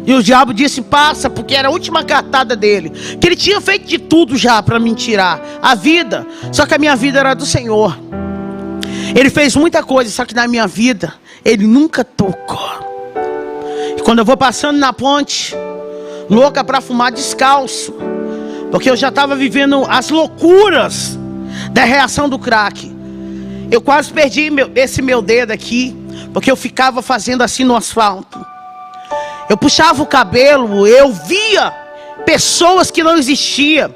E o diabo disse: passa, porque era a última cartada dele. Que ele tinha feito de tudo já para me tirar a vida. Só que a minha vida era do Senhor. Ele fez muita coisa, só que na minha vida Ele nunca tocou. E quando eu vou passando na ponte, louca para fumar descalço, porque eu já estava vivendo as loucuras da reação do crack. Eu quase perdi esse meu dedo aqui, porque eu ficava fazendo assim no asfalto. Eu puxava o cabelo, eu via pessoas que não existiam.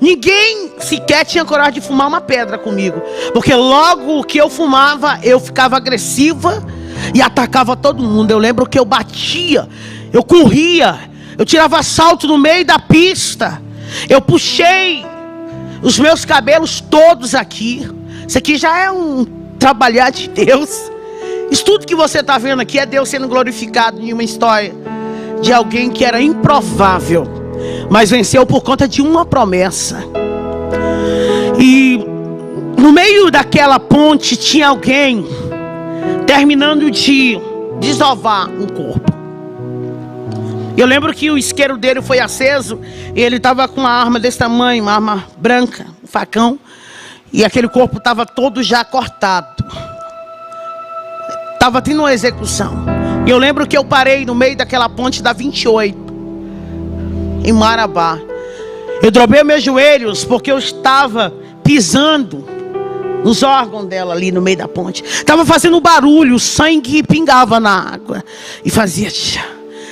Ninguém sequer tinha coragem de fumar uma pedra comigo, porque logo que eu fumava, eu ficava agressiva e atacava todo mundo. Eu lembro que eu batia, eu corria, eu tirava salto no meio da pista. Eu puxei os meus cabelos todos aqui. Isso aqui já é um trabalhar de Deus. Isso tudo que você está vendo aqui é Deus sendo glorificado em uma história de alguém que era improvável, mas venceu por conta de uma promessa. E no meio daquela ponte tinha alguém terminando de desovar um corpo. Eu lembro que o isqueiro dele foi aceso e ele estava com uma arma desse tamanho, uma arma branca, um facão, e aquele corpo estava todo já cortado. Estava tendo uma execução. E eu lembro que eu parei no meio daquela ponte da 28, em Marabá. Eu dobrei meus joelhos porque eu estava pisando nos órgãos dela ali no meio da ponte. Estava fazendo barulho, o sangue pingava na água e fazia tchá.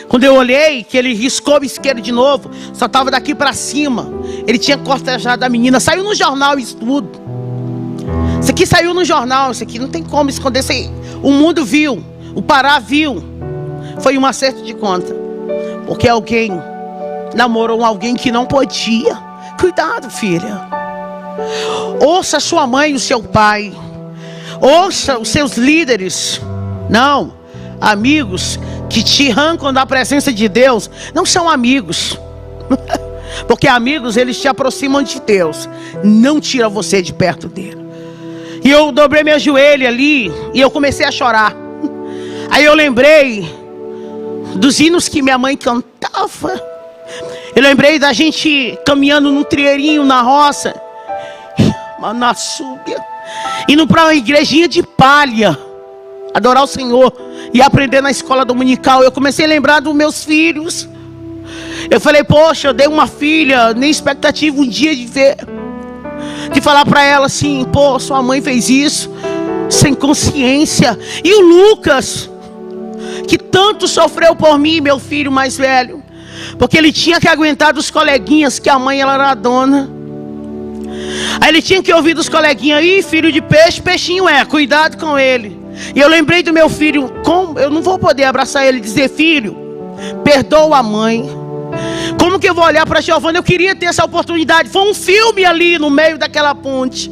Quando eu olhei, que ele riscou o isqueiro de novo, só estava daqui para cima. Ele tinha cortejado a menina. Saiu no jornal isso tudo. Isso aqui saiu no jornal. Isso aqui não tem como esconder. Isso aí, o mundo viu. O Pará viu. Foi um acerto de conta. Porque alguém namorou alguém que não podia. Cuidado, filha. Ouça sua mãe e o seu pai. Ouça os seus líderes. Não, amigos que te arrancam da presença de Deus não são amigos. Porque amigos, eles te aproximam de Deus, não tiram você de perto dele. E eu dobrei meu joelho ali e eu comecei a chorar. Aí eu lembrei dos hinos que minha mãe cantava. Eu lembrei da gente caminhando num trieirinho na roça, na súbia, indo para uma igrejinha de palha, adorar o Senhor e aprender na escola dominical. Eu comecei a lembrar dos meus filhos. Eu falei, poxa, eu dei uma filha, nem expectativa um dia de ver, de falar para ela assim, pô, sua mãe fez isso, sem consciência. E o Lucas, que tanto sofreu por mim, meu filho mais velho, porque ele tinha que aguentar dos coleguinhas, que a mãe ela era a dona. Aí ele tinha que ouvir dos coleguinhas, ih, filho de peixe, peixinho é, cuidado com ele. E eu lembrei do meu filho, como eu não vou poder abraçar ele e dizer, filho, perdoa a mãe. Como que eu vou olhar para Giovana? Eu queria ter essa oportunidade. Foi um filme ali no meio daquela ponte.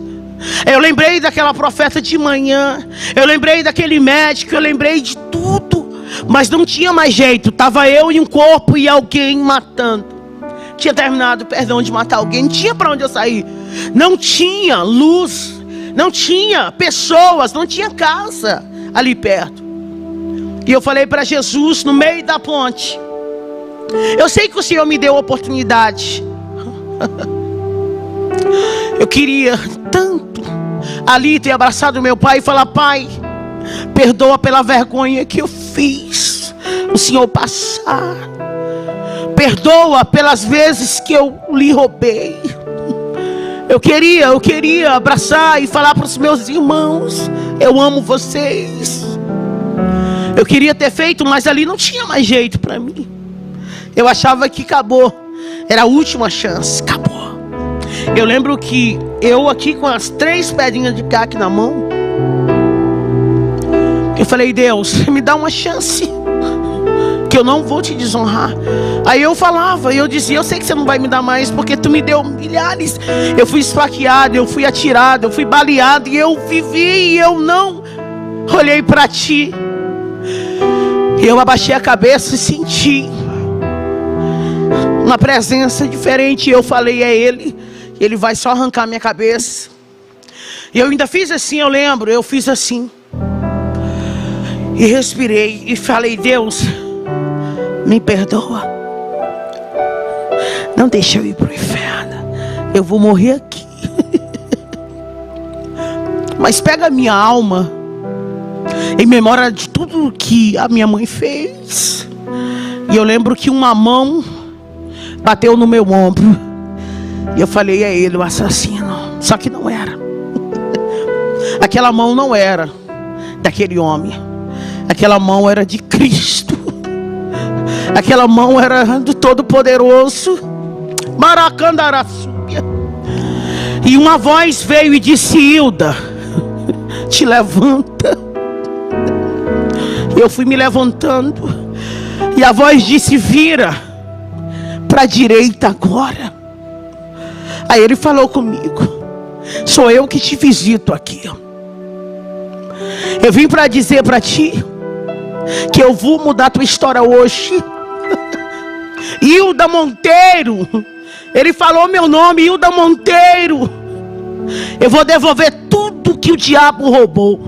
Eu lembrei daquela profeta de manhã. Eu lembrei daquele médico. Eu lembrei de tudo. Mas não tinha mais jeito. Estava eu e um corpo e alguém matando. Tinha terminado, perdão, de matar alguém. Não tinha para onde eu sair. Não tinha luz. Não tinha pessoas, não tinha casa ali perto. E eu falei para Jesus no meio da ponte, eu sei que o Senhor me deu a oportunidade. Eu queria tanto ali ter abraçado meu pai e falar, pai, perdoa pela vergonha que eu fiz o Senhor passar. Perdoa pelas vezes que eu lhe roubei. Eu queria abraçar e falar para os meus irmãos, eu amo vocês. Eu queria ter feito, mas ali não tinha mais jeito para mim. Eu achava que acabou, era a última chance, acabou. Eu lembro que eu aqui com as 3 pedrinhas de caque na mão, eu falei, Deus, me dá uma chance, que eu não vou te desonrar. Aí eu falava, eu dizia, eu sei que você não vai me dar mais, porque tu me deu milhares. Eu fui esfaqueado, eu fui atirado, eu fui baleado, e eu vivi, e eu não olhei para ti. E eu abaixei a cabeça e senti uma presença diferente. E eu falei, é ele, ele vai só arrancar minha cabeça. E eu ainda fiz assim, eu lembro, eu fiz assim, e respirei, e falei, Deus, me perdoa, não deixa eu ir para o inferno, eu vou morrer aqui. Mas pega a minha alma, em memória de tudo que a minha mãe fez. E eu lembro que uma mão bateu no meu ombro, e eu falei, é ele o assassino. Só que não era. Aquela mão não era daquele homem, aquela mão era de Cristo. Aquela mão era do Todo-Poderoso. Maracandaraçúbia. E uma voz veio e disse, Hilda, te levanta. Eu fui me levantando, e a voz disse, vira para a direita agora. Aí ele falou comigo: sou eu que te visito aqui. Eu vim para dizer para ti que eu vou mudar tua história hoje. Hilda Monteiro. Ele falou meu nome, Hilda Monteiro. Eu vou devolver tudo que o diabo roubou.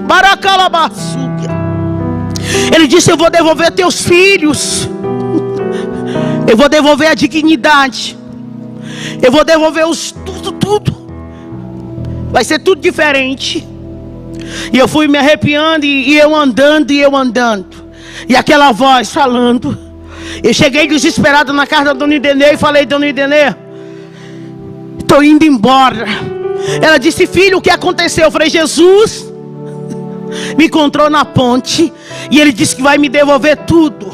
Baracalabaçu. Ele disse: eu vou devolver teus filhos. Eu vou devolver a dignidade. Eu vou devolver tudo. Vai ser tudo diferente. E eu fui me arrepiando, e eu andando. E aquela voz falando. Eu cheguei desesperado na casa da dona Idenê e falei: dona Idenê, estou indo embora. Ela disse: filho, o que aconteceu? Eu falei: Jesus me encontrou na ponte e ele disse que vai me devolver tudo.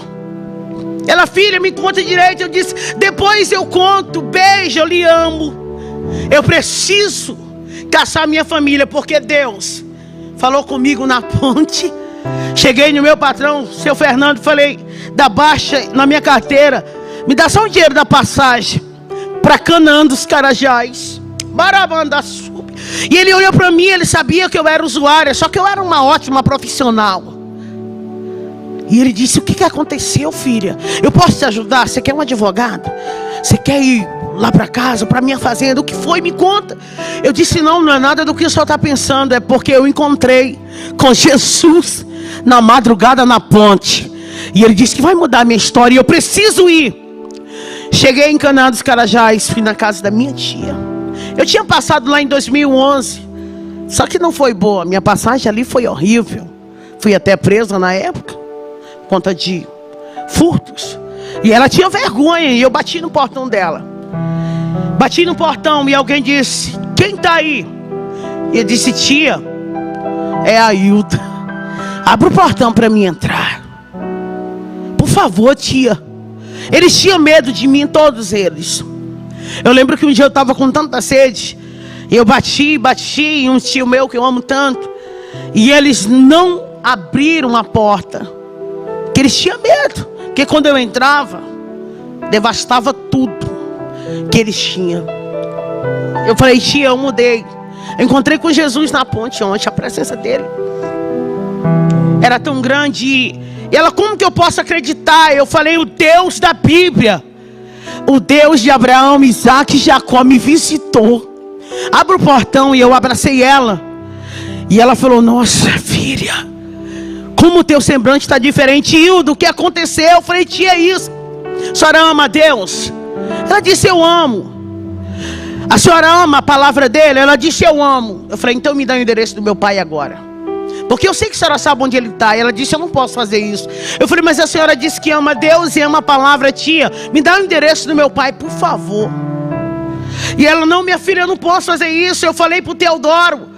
Ela: filha, me conta direito. Eu disse: depois eu conto. Beijo, eu lhe amo. Eu preciso caçar minha família, porque Deus falou comigo na ponte. Cheguei no meu patrão, seu Fernando, falei: dá baixa na minha carteira, me dá só o dinheiro da passagem para Canaã dos Carajás. Barabanda sub. E ele olhou para mim, ele sabia que eu era usuária, só que eu era uma ótima profissional. E ele disse: o que aconteceu, filha? Eu posso te ajudar? Você quer um advogado? Você quer ir lá para casa, para minha fazenda? O que foi? Me conta. Eu disse: não é nada do que o senhor está pensando. É porque eu encontrei com Jesus na madrugada na ponte. E ele disse que vai mudar a minha história e eu preciso ir. Cheguei em Canaã dos Carajás, fui na casa da minha tia. Eu tinha passado lá em 2011, só que não foi boa. Minha passagem ali foi horrível. Fui até presa na época por conta de furtos. E ela tinha vergonha, e eu bati no portão dela. Bati no portão e alguém disse: quem está aí? E eu disse: tia, é a Hilda. Abre o portão para mim entrar, por favor, tia. Eles tinham medo de mim, todos eles. Eu lembro que um dia eu estava com tanta sede, e eu bati em um tio meu que eu amo tanto, e eles não abriram a porta, porque eles tinham medo, porque quando eu entrava, devastava tudo que eles tinham. Eu falei: tia, eu mudei. Eu encontrei com Jesus na ponte ontem, a presença dele era tão grande. E ela: como que eu posso acreditar? Eu falei: o Deus da Bíblia, o Deus de Abraão, Isaac e Jacó me visitou. Abre o portão. E eu abracei ela. E ela falou: nossa filha, como o teu semblante está diferente. Hilda, o que aconteceu? Eu falei: tia, é isso. A senhora ama a Deus? Ela disse: eu amo. A senhora ama a palavra dele? Ela disse: eu amo. Eu falei: então me dá o endereço do meu pai agora, porque eu sei que a senhora sabe onde ele está. Ela disse: eu não posso fazer isso. Eu falei: mas a senhora disse que ama Deus e ama a palavra. Tia, me dá o endereço do meu pai, por favor. E ela: não, minha filha, eu não posso fazer isso. Eu falei para o Teodoro: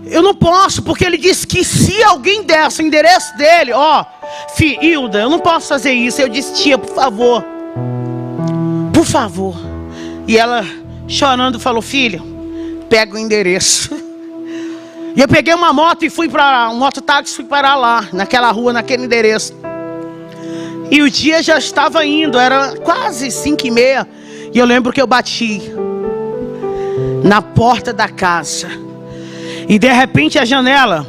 eu não posso, porque ele disse que se alguém desse o endereço dele, Hilda, eu não posso fazer isso. Eu disse: tia, por favor, por favor. E ela, chorando, falou: filha, pega o endereço. E eu peguei uma moto e fui para um mototáxi, fui parar lá, naquela rua, naquele endereço. E o dia já estava indo, era quase 5h30. E eu lembro que eu bati na porta da casa. E de repente a janela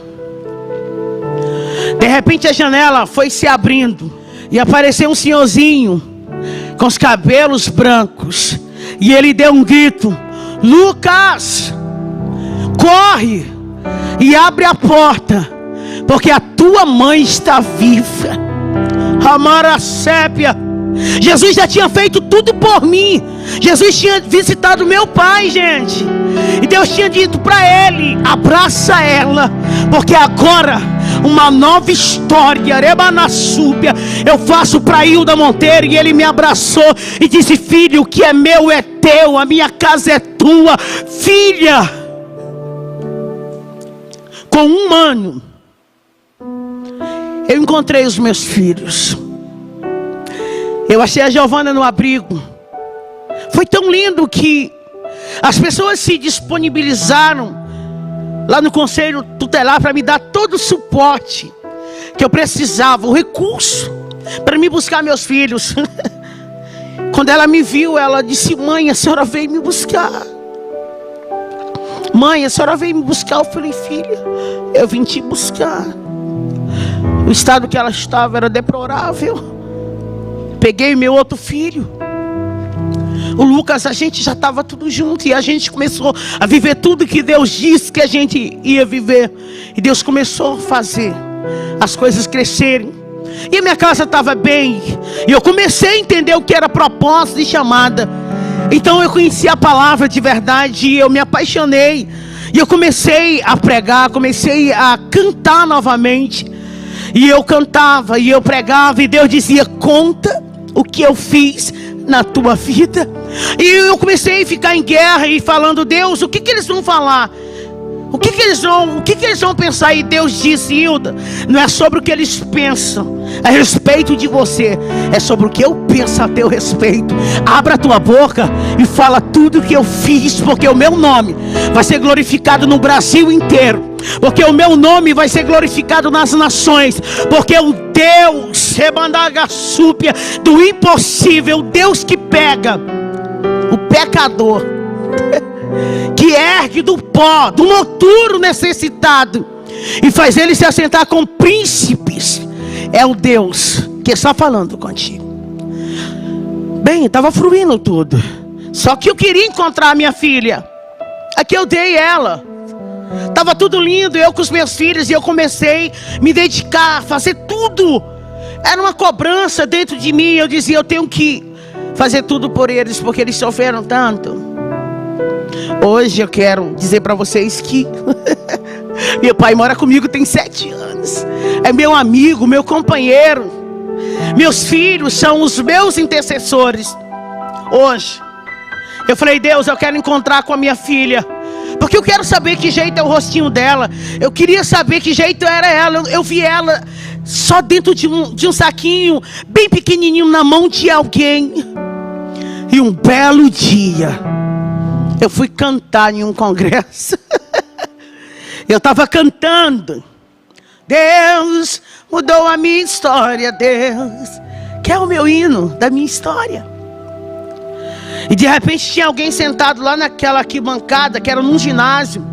foi se abrindo. E apareceu um senhorzinho com os cabelos brancos. E ele deu um grito: Lucas, corre e abre a porta, porque a tua mãe está viva. Amara sépia. Jesus já tinha feito tudo por mim. Jesus tinha visitado meu pai, gente. E Deus tinha dito para ele: abraça ela, porque agora uma nova história, Rebanassúbia, eu faço para Hilda Monteiro. E ele me abraçou e disse: filho, o que é meu é teu, a minha casa é tua. Filha, com 1 ano eu encontrei os meus filhos. Eu achei a Giovana no abrigo. Foi tão lindo que as pessoas se disponibilizaram lá no conselho tutelar para me dar todo o suporte que eu precisava, o recurso para me buscar meus filhos. Quando ela me viu, ela disse: mãe, a senhora veio me buscar. Mãe, a senhora veio me buscar. Eu falei: filha, eu vim te buscar. O estado que ela estava era deplorável. Peguei meu outro filho, o Lucas, a gente já estava tudo junto. E a gente começou a viver tudo que Deus disse que a gente ia viver. E Deus começou a fazer as coisas crescerem. E a minha casa estava bem. E eu comecei a entender o que era propósito e chamada. Então eu conheci a palavra de verdade. E eu me apaixonei. E eu comecei a pregar, comecei a cantar novamente. E eu cantava e eu pregava. E Deus dizia: conta o que eu fiz na tua vida. E eu comecei a ficar em guerra e falando: Deus, o que eles vão falar? O que eles vão pensar? E Deus disse: Hilda, não é sobre o que eles pensam a respeito de você, é sobre o que eu penso a teu respeito. Abra a tua boca e fala tudo que eu fiz, porque o meu nome vai ser glorificado no Brasil inteiro, porque o meu nome vai ser glorificado nas nações, porque o Deus Rebandagassúpia do impossível, o Deus que pega o pecador, que ergue do pó, do monturo necessitado, e faz ele se assentar com príncipes, é o Deus que está falando contigo. Bem, estava fluindo tudo. Só que eu queria encontrar a minha filha. Aqui eu dei ela. Estava tudo lindo, eu com os meus filhos. E eu comecei a me dedicar, a fazer tudo. Era uma cobrança dentro de mim. Eu dizia: eu tenho que fazer tudo por eles, porque eles sofreram tanto. Hoje eu quero dizer para vocês que meu pai mora comigo tem 7 anos. É meu amigo, meu companheiro. Meus filhos são os meus intercessores. Hoje eu falei: Deus, eu quero encontrar com a minha filha, porque eu quero saber que jeito é o rostinho dela. Eu queria saber que jeito era ela. Eu vi ela só dentro de um saquinho bem pequenininho na mão de alguém. E um belo dia eu fui cantar em um congresso. Eu estava cantando: Deus mudou a minha história, Deus, que é o meu hino da minha história. E de repente tinha alguém sentado lá naquela arquibancada, que era num ginásio.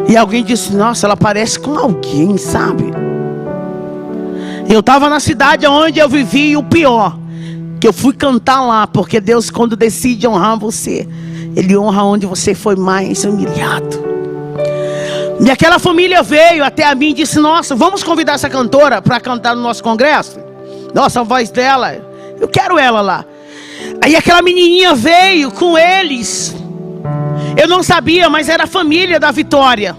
E alguém disse: nossa, ela parece com alguém, sabe? Eu estava na cidade onde eu vivi, e o pior, que eu fui cantar lá, porque Deus, quando decide honrar você, Ele honra onde você foi mais humilhado. E aquela família veio até a mim e disse: nossa, vamos convidar essa cantora para cantar no nosso congresso? Nossa, a voz dela, eu quero ela lá. Aí aquela menininha veio com eles. Eu não sabia, mas era a família da Vitória.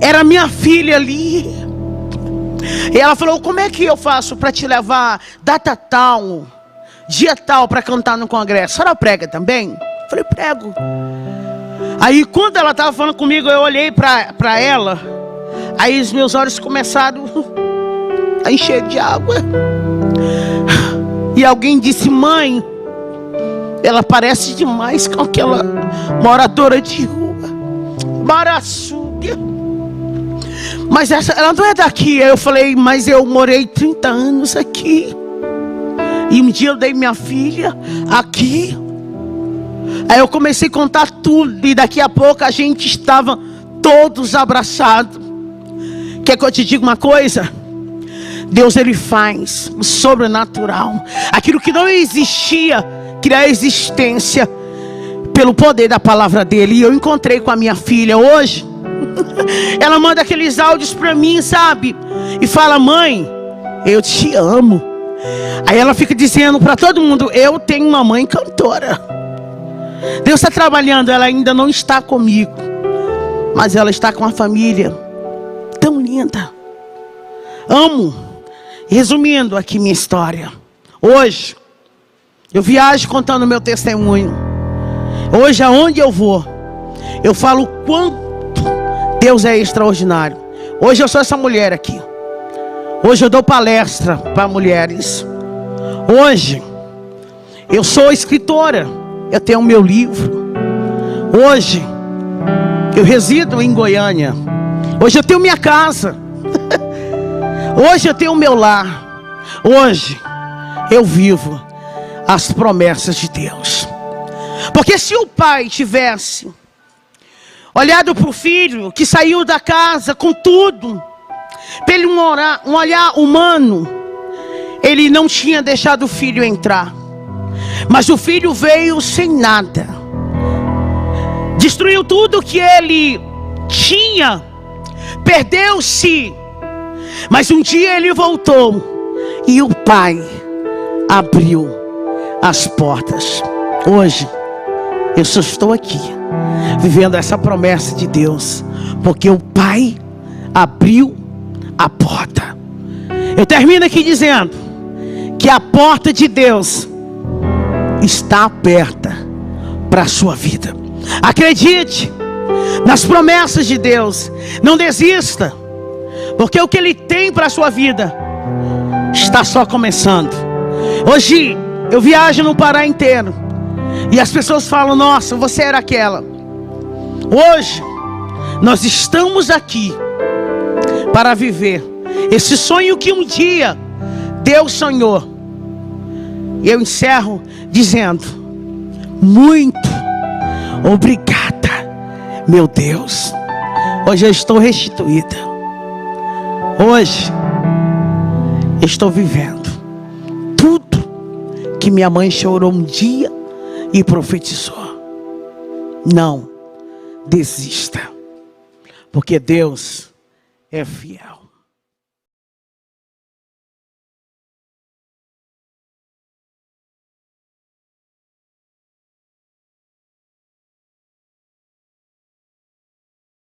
Era minha filha ali. E ela falou: como é que eu faço para te levar data tal, dia tal, para cantar no congresso? A senhora prega também? Eu falei: prego. Aí quando ela estava falando comigo, eu olhei para ela. Aí os meus olhos começaram a encher de água. E alguém disse: mãe, ela parece demais com aquela moradora de rua, Baraçúbia. Mas ela não é daqui. Aí eu falei: mas eu morei 30 anos aqui. E um dia eu dei minha filha aqui. Aí eu comecei a contar tudo. E daqui a pouco a gente estava todos abraçados. Quer que eu te diga uma coisa? Deus, Ele faz o sobrenatural. Aquilo que não existia, criar existência pelo poder da palavra dEle. E eu encontrei com a minha filha hoje. Ela manda aqueles áudios para mim, sabe? E fala: mãe, eu te amo. Aí ela fica dizendo para todo mundo: eu tenho uma mãe cantora. Deus está trabalhando. Ela ainda não está comigo, mas ela está com a família tão linda. Amo. Resumindo aqui minha história, hoje eu viajo contando meu testemunho. Hoje aonde eu vou, eu falo o quanto Deus é extraordinário. Hoje eu sou essa mulher aqui. Hoje eu dou palestra para mulheres. Hoje eu sou escritora. Eu tenho o meu livro. Hoje eu resido em Goiânia. Hoje eu tenho minha casa. Hoje eu tenho o meu lar. Hoje eu vivo as promessas de Deus. Porque se o pai tivesse olhado para o filho que saiu da casa com tudo, pelo um olhar humano, ele não tinha deixado o filho entrar. Mas o filho veio sem nada, destruiu tudo que ele tinha, perdeu-se. Mas um dia ele voltou e o pai abriu as portas. Hoje eu só estou aqui vivendo essa promessa de Deus, porque o pai abriu a porta. Eu termino aqui dizendo que a porta de Deus está aberta para a sua vida. Acredite nas promessas de Deus. Não desista, porque o que Ele tem para a sua vida está só começando. Hoje eu viajo no Pará inteiro e as pessoas falam: nossa, você era aquela. Hoje nós estamos aqui para viver esse sonho que um dia Deus sonhou. E eu encerro dizendo: muito obrigada, meu Deus. Hoje eu estou restituída. Hoje eu estou vivendo tudo que minha mãe chorou um dia e profetizou. Não desista, porque Deus é fiel.